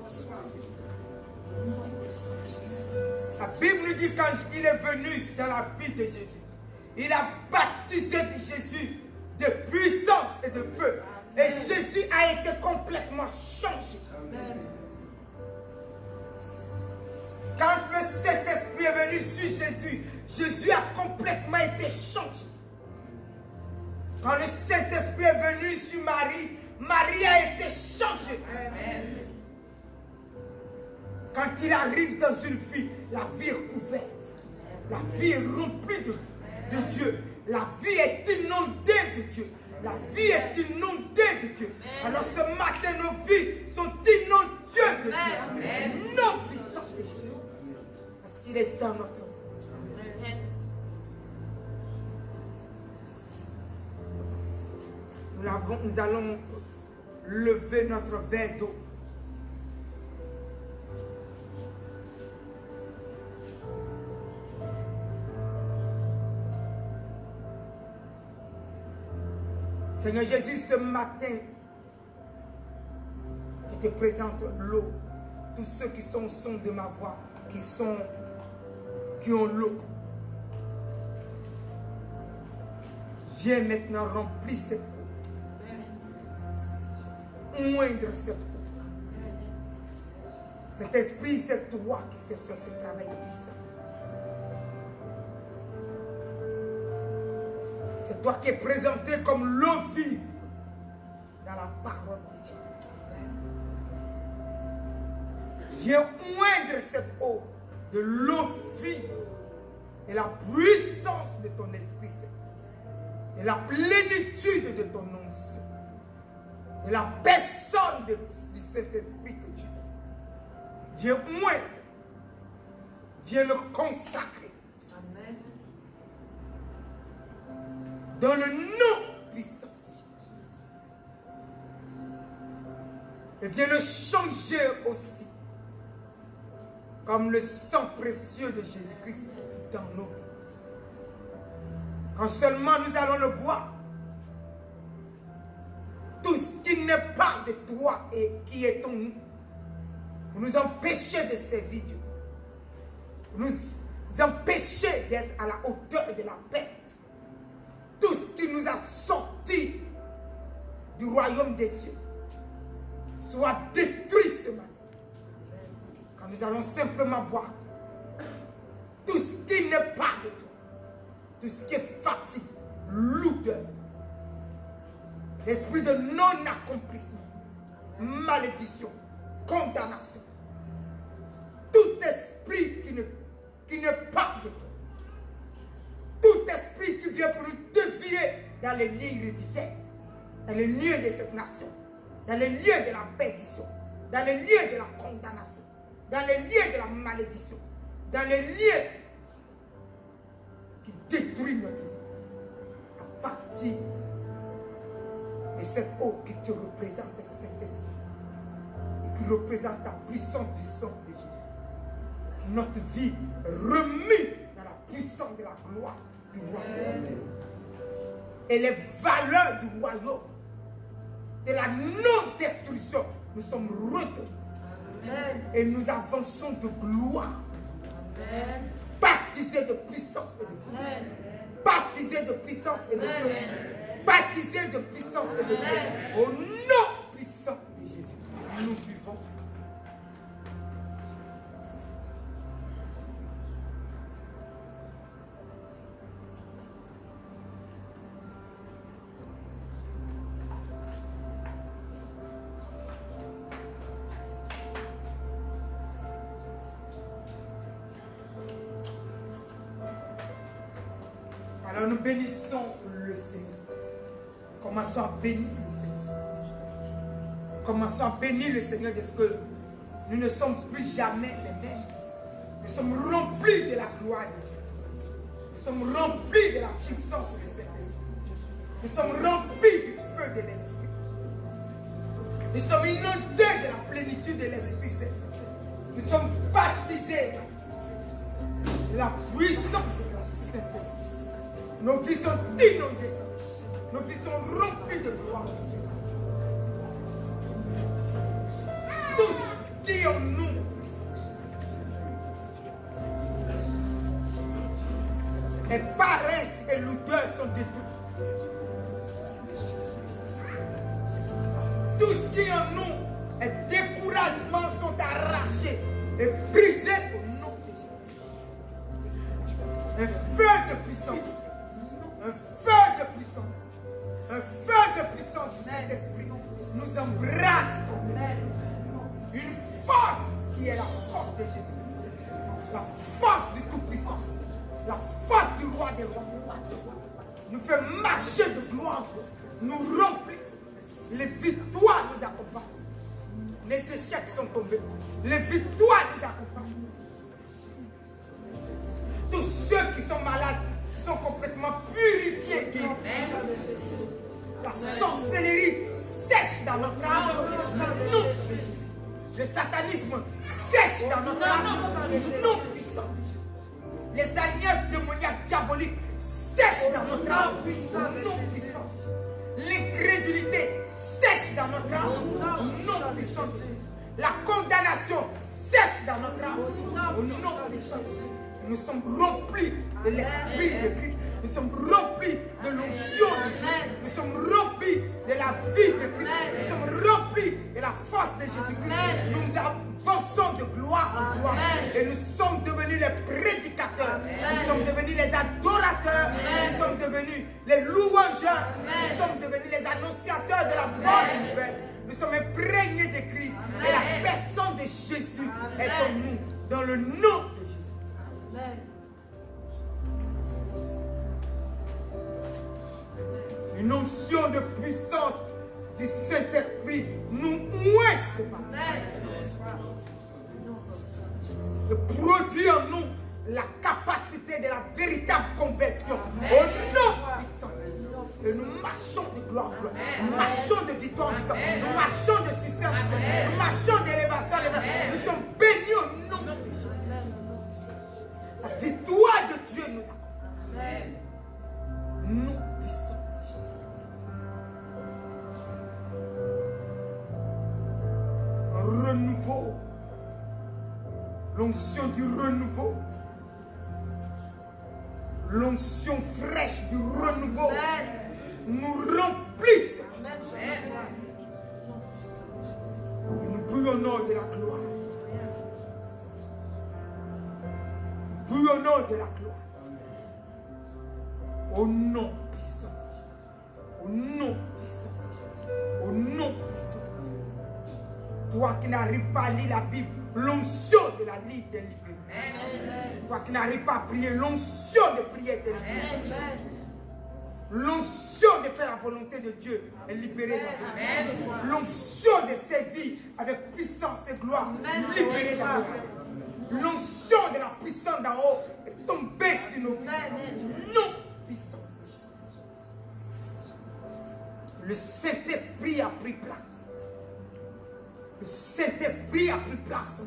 La Bible nous dit quand il est venu dans la vie de Jésus, il a baptisé Jésus de puissance et de feu. Et Jésus a été complètement changé. Quand le Saint-Esprit est venu sur Jésus, Jésus a complètement été changé. Quand le Saint-Esprit est venu sur Marie, Marie a été changée. Amen. Quand il arrive dans une vie, la vie est couverte. La vie est remplie de Dieu. La vie est inondée de Dieu. La vie est inondée de Dieu. Alors ce matin, nos vies sont inondées de Dieu. Nos vies sont de Dieu. Parce qu'il est dans notre vie. Nous allons lever notre verre d'eau. Seigneur Jésus, ce matin, je te présente l'eau. Tous ceux qui sont au son de ma voix, qui ont l'eau. Viens maintenant remplir cette eau. Moindre cette eau. Cet esprit, c'est toi qui s'est fait ce travail puissant. C'est toi qui es présenté comme l'eau vive dans la parole de Dieu. Viens moindre cette eau de l'eau vive et la puissance de ton Esprit Saint et la plénitude de ton onction et la personne du Saint-Esprit que tu es. Viens moindre, viens le consacrer. Amen. Dans le nom puissant. Et viens le changer aussi. Comme le sang précieux de Jésus-Christ dans nos vies. Quand seulement nous allons le boire, tout ce qui n'est pas de toi et qui est en nous, pour nous empêcher de servir Dieu, pour nous empêcher d'être à la hauteur de la paix, tout ce qui nous a sortis du royaume des cieux soit détruit ce matin. Quand nous allons simplement boire tout ce qui n'est pas de toi, tout ce qui est fatigue, lourdeur, l'esprit de non-accomplissement, malédiction, condamnation, tout esprit qui n'est pas de toi, tout esprit qui vient pour nous dévier dans les lieux héréditaires, dans les lieux de cette nation, dans les lieux de la perdition, dans les lieux de la condamnation, dans les lieux de la malédiction, dans les lieux qui détruisent notre vie, à partir de cette eau qui te représente, Saint-Esprit, et qui représente la puissance du sang de Jésus. Notre vie remise dans la puissance de la gloire du royaume. Et les valeurs du royaume, de la non-destruction, nous sommes retenus. Et nous avançons de gloire puissance et de feu. Baptisés de puissance et de feu. Au nom puissant de Jésus, nous buvons. Alors nous bénissons le Seigneur. Commençons à bénir le Seigneur. Commençons à bénir le Seigneur de ce que nous ne sommes plus jamais les mêmes. Nous sommes remplis de la gloire de Dieu. Nous sommes remplis de la puissance de Saint-Esprit. Nous sommes remplis du feu de l'Esprit. Nous sommes inondés de la plénitude de l'Esprit Saint. Nous sommes baptisés de la puissance de la Saint-Esprit. Nos vies sont inondées. Nos vies sont remplies de gloire. Tout ce qui en nous et paresse et l'odeur sont détruits. Tout ce qui en nous et découragement sont arrachés et brisés au nom de Jésus. Un feu de puissance. Un feu de puissance. Un feu de puissance du Saint-Esprit nous embrasse comme une force qui est la force de Jésus. La force du Tout-Puissant. La force du Roi des Rois. Nous fait marcher de gloire. Nous remplissent. Les victoires nous accompagnent. Les échecs sont tombés. Les victoires nous accompagnent. Tous ceux qui sont malades sont complètement purifiés. La sorcellerie sèche dans notre âme. Nous, le satanisme sèche dans notre âme. Nous puissants. Les alliances démoniaques diaboliques sèchent dans notre âme. Nous puissants. L'incrédulité sèche dans notre âme. Nous puissants. La condamnation sèche dans notre âme. Nous puissants. Nous sommes remplis de l'Esprit de Christ. Nous sommes remplis de l'onction de Dieu. Nous sommes remplis de la vie de Christ. Nous sommes remplis de la force de Jésus-Christ. Nous avançons de gloire en gloire. Et nous sommes devenus les prédicateurs. Nous sommes devenus les adorateurs. Nous sommes devenus les louangeurs. Nous sommes devenus les annonciateurs de la bonne nouvelle. Nous sommes imprégnés de Christ. Et la personne de Jésus est en nous. Dans le nom de Jésus. Amen. Une onction de puissance du Saint-Esprit nous ouait ce matin. De produire en nous la capacité de la véritable conversion. Au nom puissant. Et nous marchons de gloire en gloire. Nous marchons de victoire en victoire. Nous marchons de succès en succès. Nous marchons d'élévation en élévation. Nous sommes bénis au nom de Jésus. La victoire de Dieu nous accompagne. Nous puissons Jésus. Un renouveau. L'onction du renouveau. L'onction fraîche du renouveau. Nous remplissent. Nous bouillonnons de la gloire. Bouillonnons de la gloire. Au nom puissant. Au nom puissant. Au nom puissant. Toi qui n'arrives pas à lire la Bible, l'onction de la lire est livrée. Toi qui n'arrives pas à prier, l'onction de prier est livrée. L'onction de faire la volonté de Dieu est libérée. L'onction de sévir avec puissance et gloire est libérée dans nos vies. L'onction de la puissance d'en haut est tombée sur nos vies. Nous puissants. Le Saint-Esprit a pris place. Le Saint-Esprit a pris place.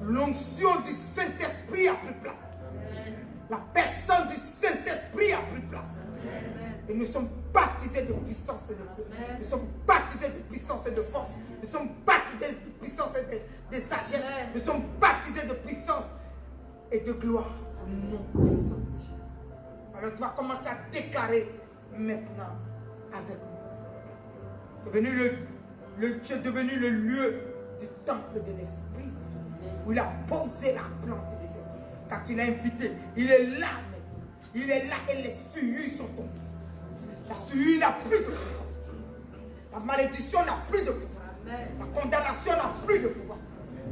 L'onction du Saint-Esprit a pris place. La personne du Saint-Esprit a pris place. Et nous sommes baptisés de puissance et de feu. Nous sommes baptisés de puissance et de force. Nous sommes baptisés de puissance et de sagesse. Nous sommes baptisés de puissance et de gloire. Au nom puissant de Jésus. Alors tu vas commencer à déclarer maintenant avec moi. Tu es devenu le lieu du temple de l'Esprit, où il a posé la plante des esprits. Car tu l'as invité, il est là maintenant. Il est là et les souillures sont tombées. La souillure n'a plus de pouvoir. La malédiction n'a plus de pouvoir. La condamnation n'a plus de pouvoir.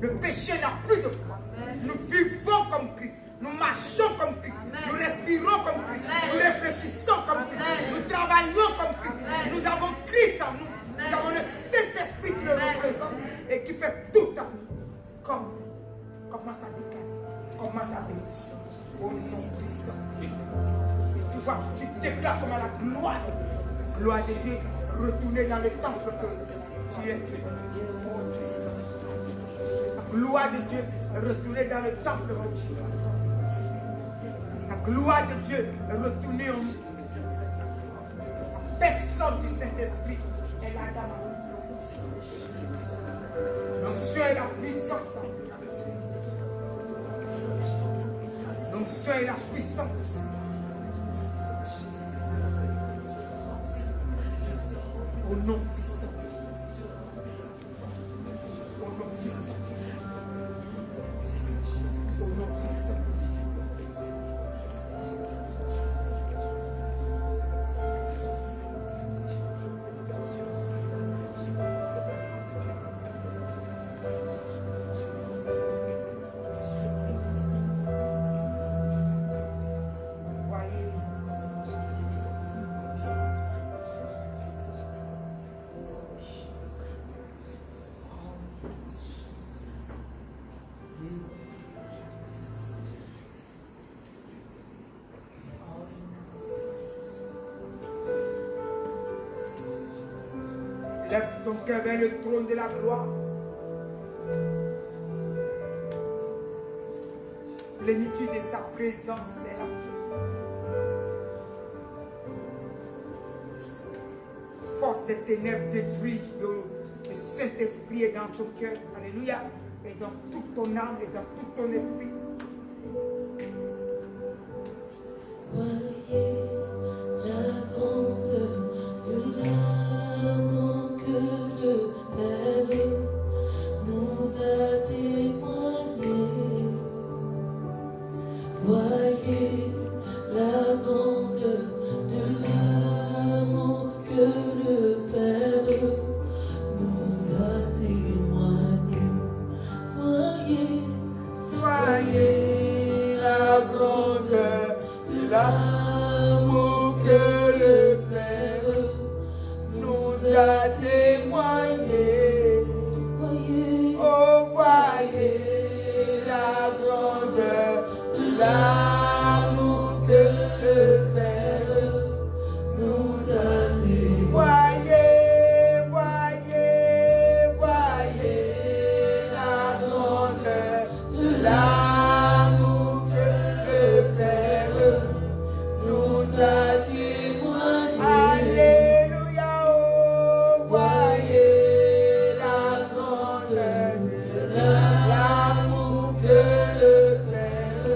Le péché n'a plus de pouvoir. Nous vivons comme Christ. Nous marchons comme Christ. Nous respirons comme Christ. Nous réfléchissons comme Christ. Nous travaillons comme Christ. Nous avons Christ en nous. Nous avons le Saint-Esprit qui le représente et qui fait tout en nous. Commence à déclarer. Commence à venir. Au nom puissant. Tu vois, tu déclares comme la gloire de Dieu retourner dans le temple que tu es. La gloire de Dieu retourner dans le temple que tu es. La gloire de Dieu retourner en nous. La personne du Saint-Esprit est là dans la vie. L'onction est la puissance. L'onction est la puissance. Au nom puissant. Au nom puissant. Au nom puissant. Lève ton cœur vers le trône de la gloire. Plénitude de sa présence est là. Force des ténèbres détruit. Le Saint-Esprit est dans ton cœur. Alléluia. Et dans toute ton âme et dans tout ton esprit. Voyez la grandeur de l'amour que le Père nous a témoigné. Voyez la grandeur de l'amour que le Père nous a témoigné. Voyez la grandeur de l'amour que le Père nous a témoigné. Oh, voyez la grandeur de l'amour que le Père nous a témoigné. Voyez la grandeur de l'amour que le Père nous a témoigné. Alléluia, oh, voyez la grandeur de l'amour que le Père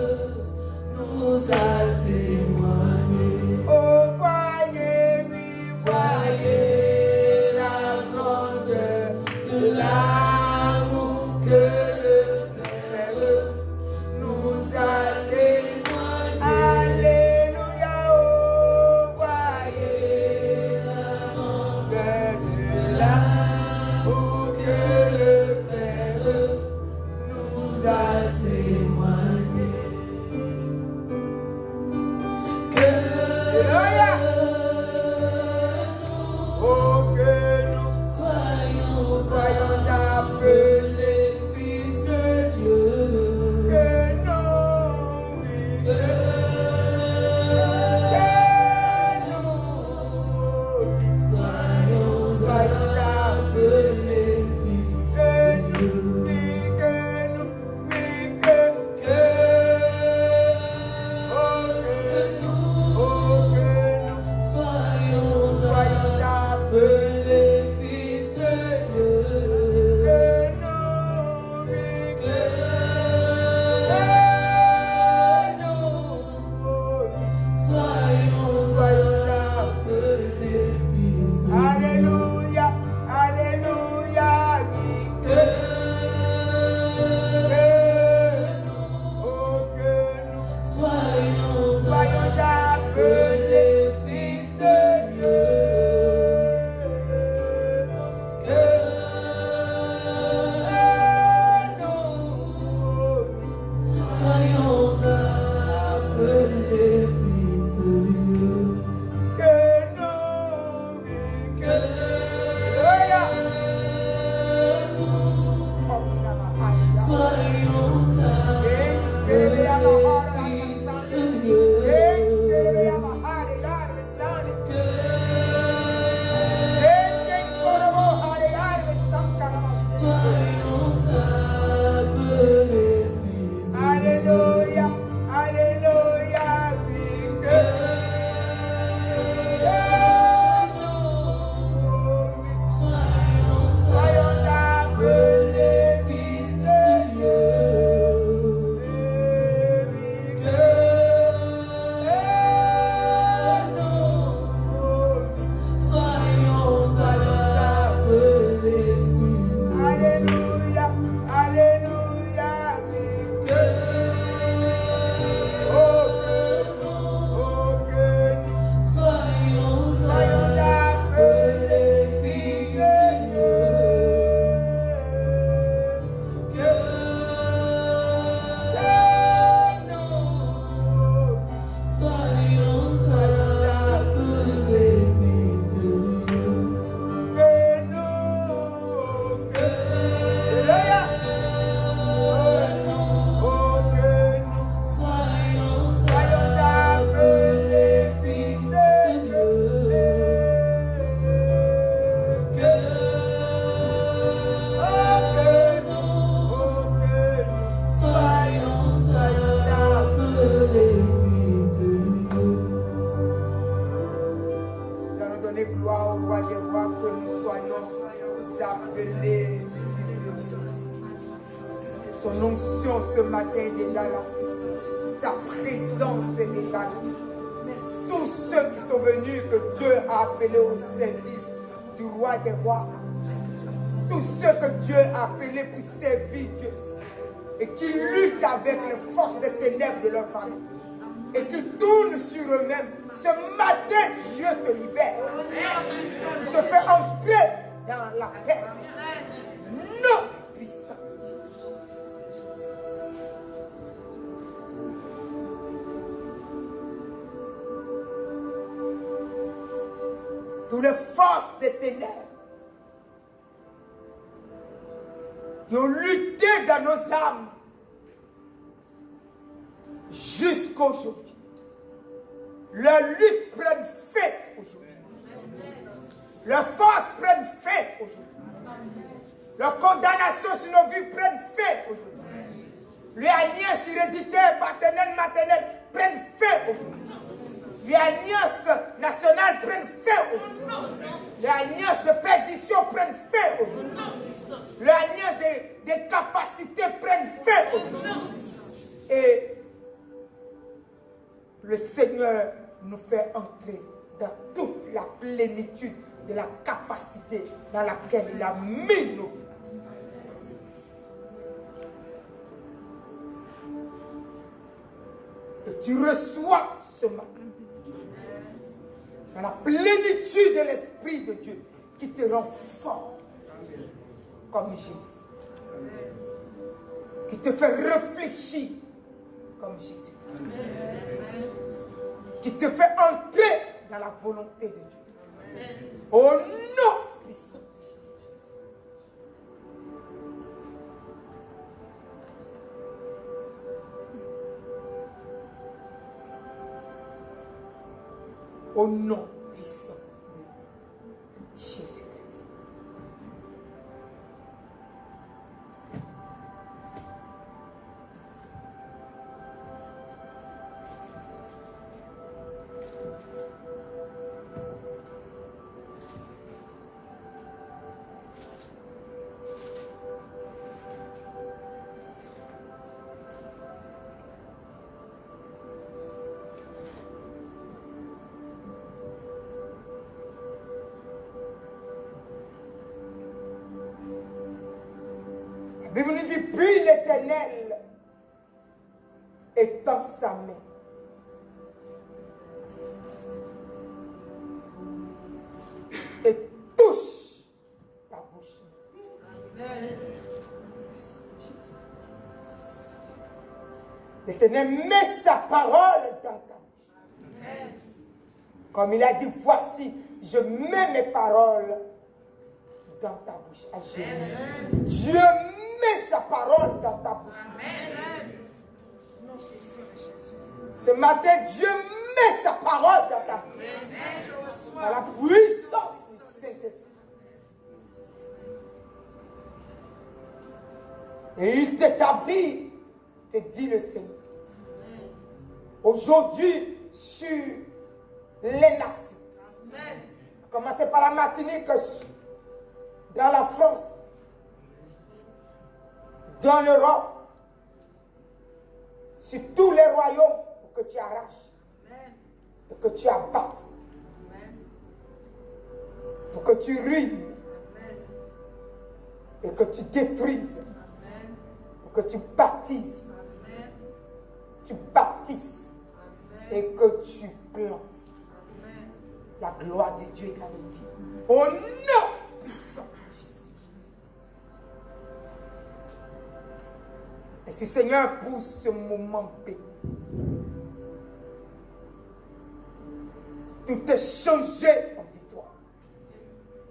Son onction ce matin est déjà là. Sa présence est déjà là. Tous ceux qui sont venus, que Dieu a appelés au service du roi des rois. Tous ceux que Dieu a appelés pour servir Dieu. Et qui luttent avec les forces des ténèbres de leur famille. Et qui tournent sur eux-mêmes. Ce matin, Dieu te libère. Te fait entrer dans la paix. Non puissant. Toutes les forces des ténèbres qui ont lutté dans nos âmes jusqu'aujourd'hui. Leurs luttes prennent fait aujourd'hui. Leurs forces prennent fait aujourd'hui. Leurs condamnations sur nos vies prennent fait aujourd'hui. Les alliances héréditaires, paternelles, maternelles prennent fait aujourd'hui. Les alliances nationales prennent fait aujourd'hui. Les alliances de perdition prennent fait aujourd'hui. Les alliances des capacités prennent fait aujourd'hui. Et le Seigneur nous fait entrer dans toute la plénitude de la capacité dans laquelle il a mis nos vies. Et tu reçois ce matin dans la plénitude de l'Esprit de Dieu qui te rend fort comme Jésus, qui te fait réfléchir comme Jésus, qui te fait entrer dans la volonté de Dieu. Au nom puissant de Jésus. Au nom puissant de Jésus-Christ. La Bible nous dit, puis l'Éternel étend sa main. Et touche ta bouche. L'Éternel met sa parole dans ta bouche. Comme il a dit, voici, je mets mes paroles dans ta bouche. À Jésus. Dieu met sa parole dans ta bouche. Ce matin, Dieu met sa parole dans ta bouche. Par la puissance du Saint-Esprit. Et il t'établit, te dit le Seigneur. Aujourd'hui, sur les nations. À commencer par la Martinique, dans la France, dans l'Europe, sur tous les royaumes, pour que tu arraches, et que tu abattes, pour que tu ruines, et que tu détruises, pour que tu baptises, et que tu plantes. La gloire de Dieu est dans nos vies. Au nom puissant de Jésus. Et si Seigneur, pour ce moment béni, tout est changé en victoire.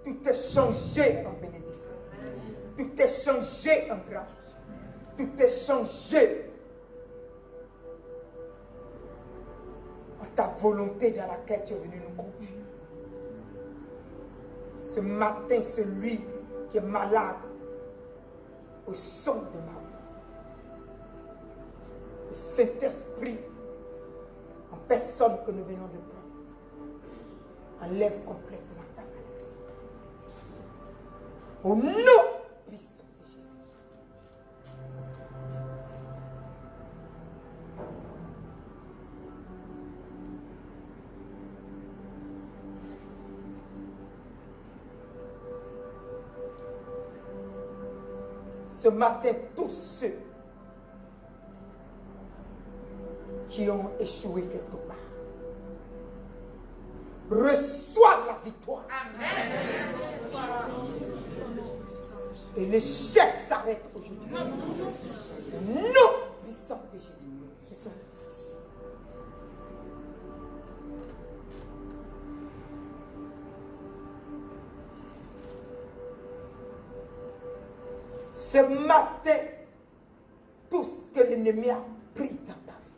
Tout est changé en bénédiction. Tout est changé en grâce. Tout est changé en ta volonté dans laquelle tu es venu nous conduire. Ce matin, celui qui est malade, au son de ma voix, le Saint-Esprit, en personne que nous venons de prendre, enlève complètement ta maladie. Au nom puissant de Jésus. ce matin, tous ceux qui ont échoué quelque part reçoivent la victoire. Amen. Et l'échec s'arrête aujourd'hui. Nous, puissants de Jésus, ce sont ce matin, tout ce que l'ennemi a pris dans ta vie,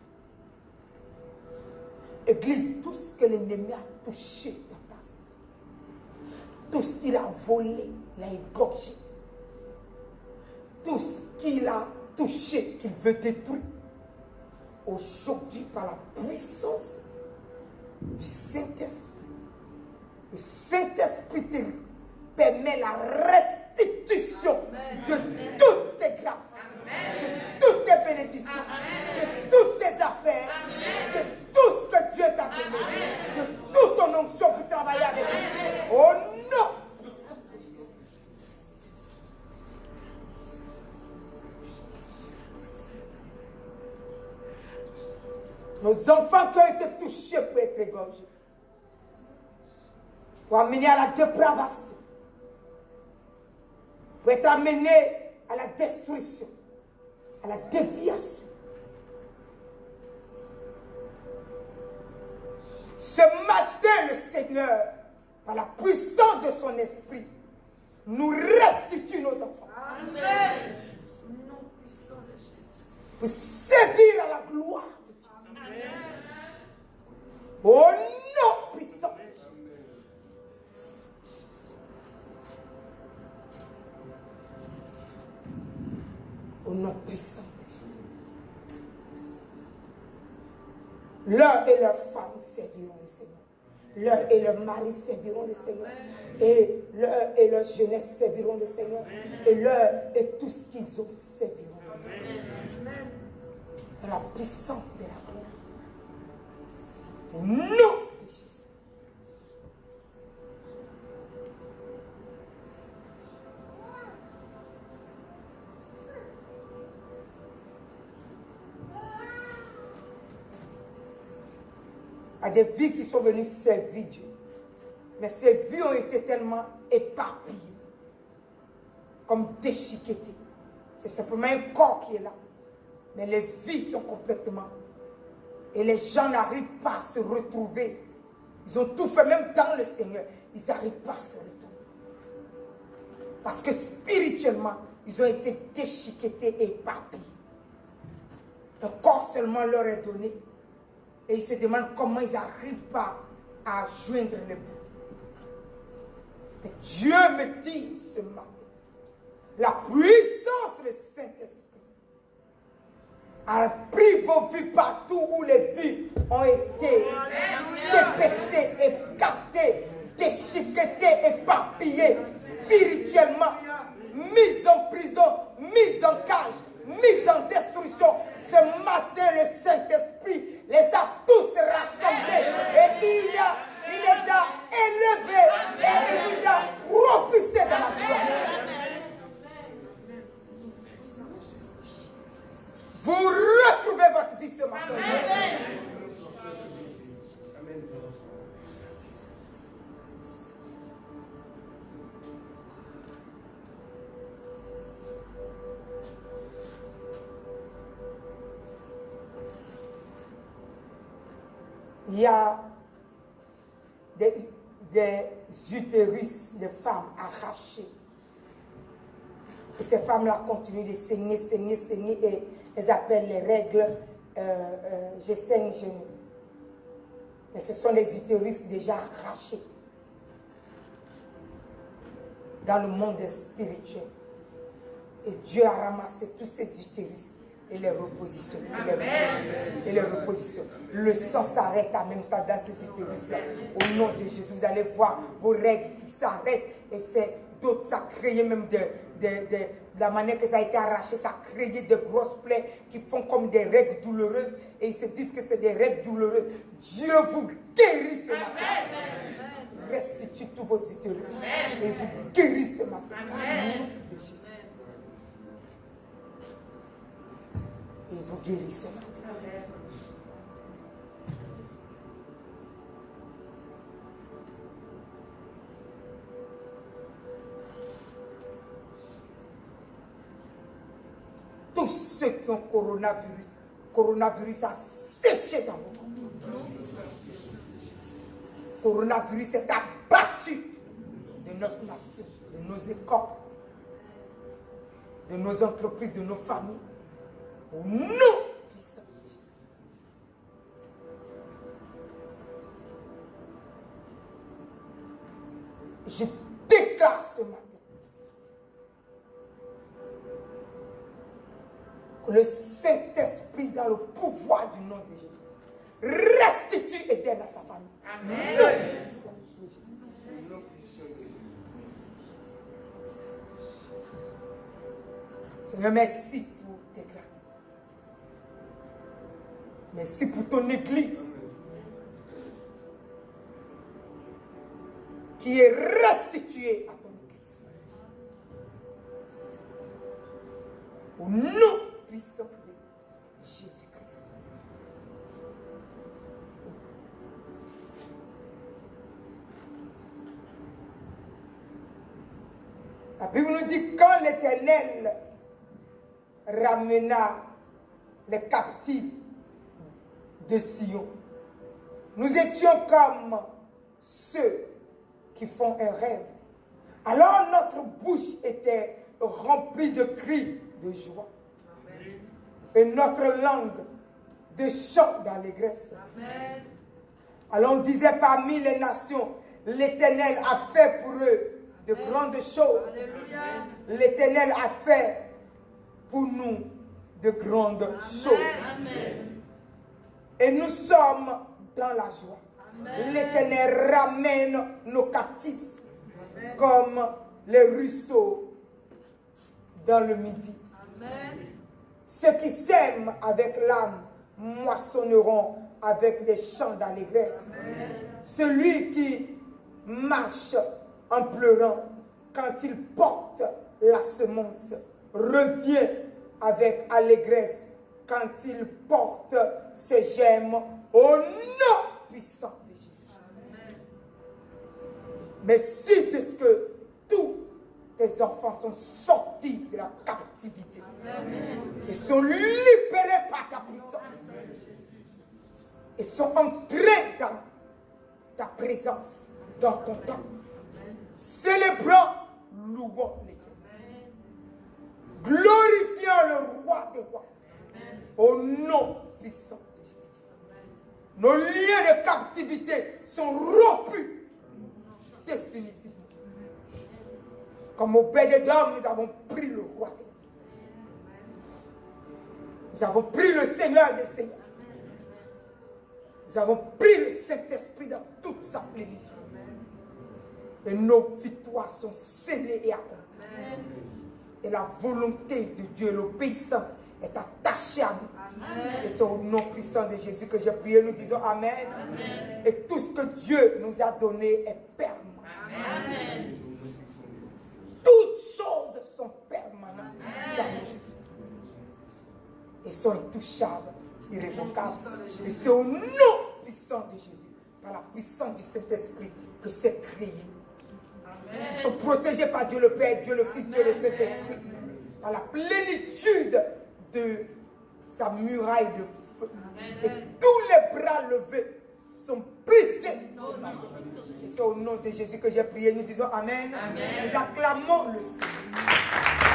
Église, tout ce que l'ennemi a touché dans ta vie, tout ce qu'il a volé, l'a égorgé, tout ce qu'il a touché, qu'il veut détruire, aujourd'hui, par la puissance du Saint-Esprit, le Saint-Esprit te permet la restitution de toutes tes grâces, de toutes tes bénédictions, de toutes tes affaires, de tout ce que Dieu t'a donné, de toute ton onction pour travailler avec lui. Oh non! Nos enfants qui ont été touchés pour être égorgés, pour amener à la dépravation, pour être amenés à la destruction, à la déviation. Ce matin, le Seigneur, par la puissance de son esprit, nous restitue nos enfants. Amen. Nom puissant de Jésus. Pour servir à la gloire de Dieu. Amen. Au nom puissant de Jésus. Au nom puissant de Jésus. L'un et leur femme serviront le Seigneur. L'un et leur mari serviront le Seigneur. Et l'un et leur jeunesse serviront le Seigneur. Et l'un et tout ce qu'ils ont serviront le Seigneur. Dans la puissance de la gloire. Au nom de Jésus. Il y a des vies qui sont venues servir Dieu. Mais ces vies ont été tellement éparpillées, comme déchiquetées. C'est simplement un corps qui est là. Mais les vies sont complètement. Et les gens n'arrivent pas à se retrouver. Ils ont tout fait, même dans le Seigneur. Ils n'arrivent pas à se retrouver. Parce que spirituellement, ils ont été déchiquetés et éparpillés. Un corps seulement leur est donné. Et ils se demandent comment ils n'arrivent pas à joindre les bouts. Mais Dieu me dit ce matin, la puissance du Saint-Esprit a pris vos vies partout où les vies ont été dépecées, écartées, déchiquetées, éparpillées, spirituellement, mises en prison, mises en cage, mises en destruction. Ce matin, le Saint-Esprit les a tous rassemblés et il les a élevés et il vous a propulsés dans la gloire. Vous retrouvez votre vie ce matin. Il y a des utérus de femmes arrachés. Et ces femmes-là continuent de saigner, saigner, saigner. Et elles appellent les règles je saigne, je ne. Mais ce sont les utérus déjà arrachés dans le monde spirituel. Et Dieu a ramassé tous ces utérus et les repositionne. Et les repositionne. Le sang s'arrête en même temps dans ces utérus-là. Au nom de Jésus, vous allez voir vos règles qui s'arrêtent. Et c'est d'autres, ça a créé même de la manière que ça a été arraché, ça a créé de grosses plaies qui font comme des règles douloureuses. Et ils se disent que c'est des règles douloureuses. Dieu vous guérit ce matin. Restitue tous vos utérus. Et vous guérit ce matin. Au nom de Jésus. et vous guérit ce matin. Tous ceux qui ont coronavirus a séché dans vos corps. Coronavirus est abattu de notre nation, de nos écoles, de nos entreprises, de nos familles. Au nom puissant de Jésus. Je déclare ce matin que le Saint-Esprit, dans le pouvoir du nom de Jésus, restitue Éden à sa famille. Amen. Seigneur, merci pour tes grâces. Merci pour ton Église qui est restituée à ton Église. Au nom puissant de Jésus-Christ. La Bible nous dit quand l'Éternel ramena les captifs de Sion, nous étions comme ceux qui font un rêve. Alors notre bouche était remplie de cris de joie. Amen. Et notre langue de chants d'allégresse. Amen. Alors on disait parmi les nations, l'Éternel a fait pour eux de grandes choses. L'Éternel a fait pour nous de grandes choses. Amen. Et nous sommes dans la joie. L'Éternel ramène nos captifs. Amen. Comme les ruisseaux dans le midi. Amen. Ceux qui s'aiment avec l'âme moissonneront avec les chants d'allégresse. Celui qui marche en pleurant quand il porte la semence revient avec allégresse quand il porte ses gemmes au nom puissant de Jésus. Amen. Merci de ce que tous tes enfants sont sortis de la captivité. Amen. Ils sont libérés par ta puissance. Ils sont entrés dans ta présence, dans ton temps. Célébrant, louant l'Éternel. Glorifiant le roi des rois. Amen. Au nom puissant de Jésus. Nos liens de captivité sont rompus. Définitivement. Comme au Obed-Édom, nous avons pris le roi des rois. Nous avons pris le Seigneur des Seigneurs. Nous avons pris le Saint-Esprit dans toute sa plénitude. Et nos victoires sont scellées et accomplies. Et la volonté de Dieu, l'obéissance est attachée à nous. Amen. Et c'est au nom puissant de Jésus que j'ai prié. Nous disons Amen. Amen. Et tout ce que Dieu nous a donné est permanent. Amen. Toutes choses sont permanentes dans nous. Et sont intouchables, irrévocables. Et c'est au nom puissant de Jésus, par la puissance du Saint-Esprit, que c'est créé. Amen. Ils sont protégés par Dieu le Père, Dieu le Fils, Dieu le Saint-Esprit, par la plénitude de sa muraille de feu. Amen. Et tous les bras levés sont brisés. Et c'est au nom de Jésus que j'ai prié. Nous disons Amen. Amen. Nous acclamons le Seigneur.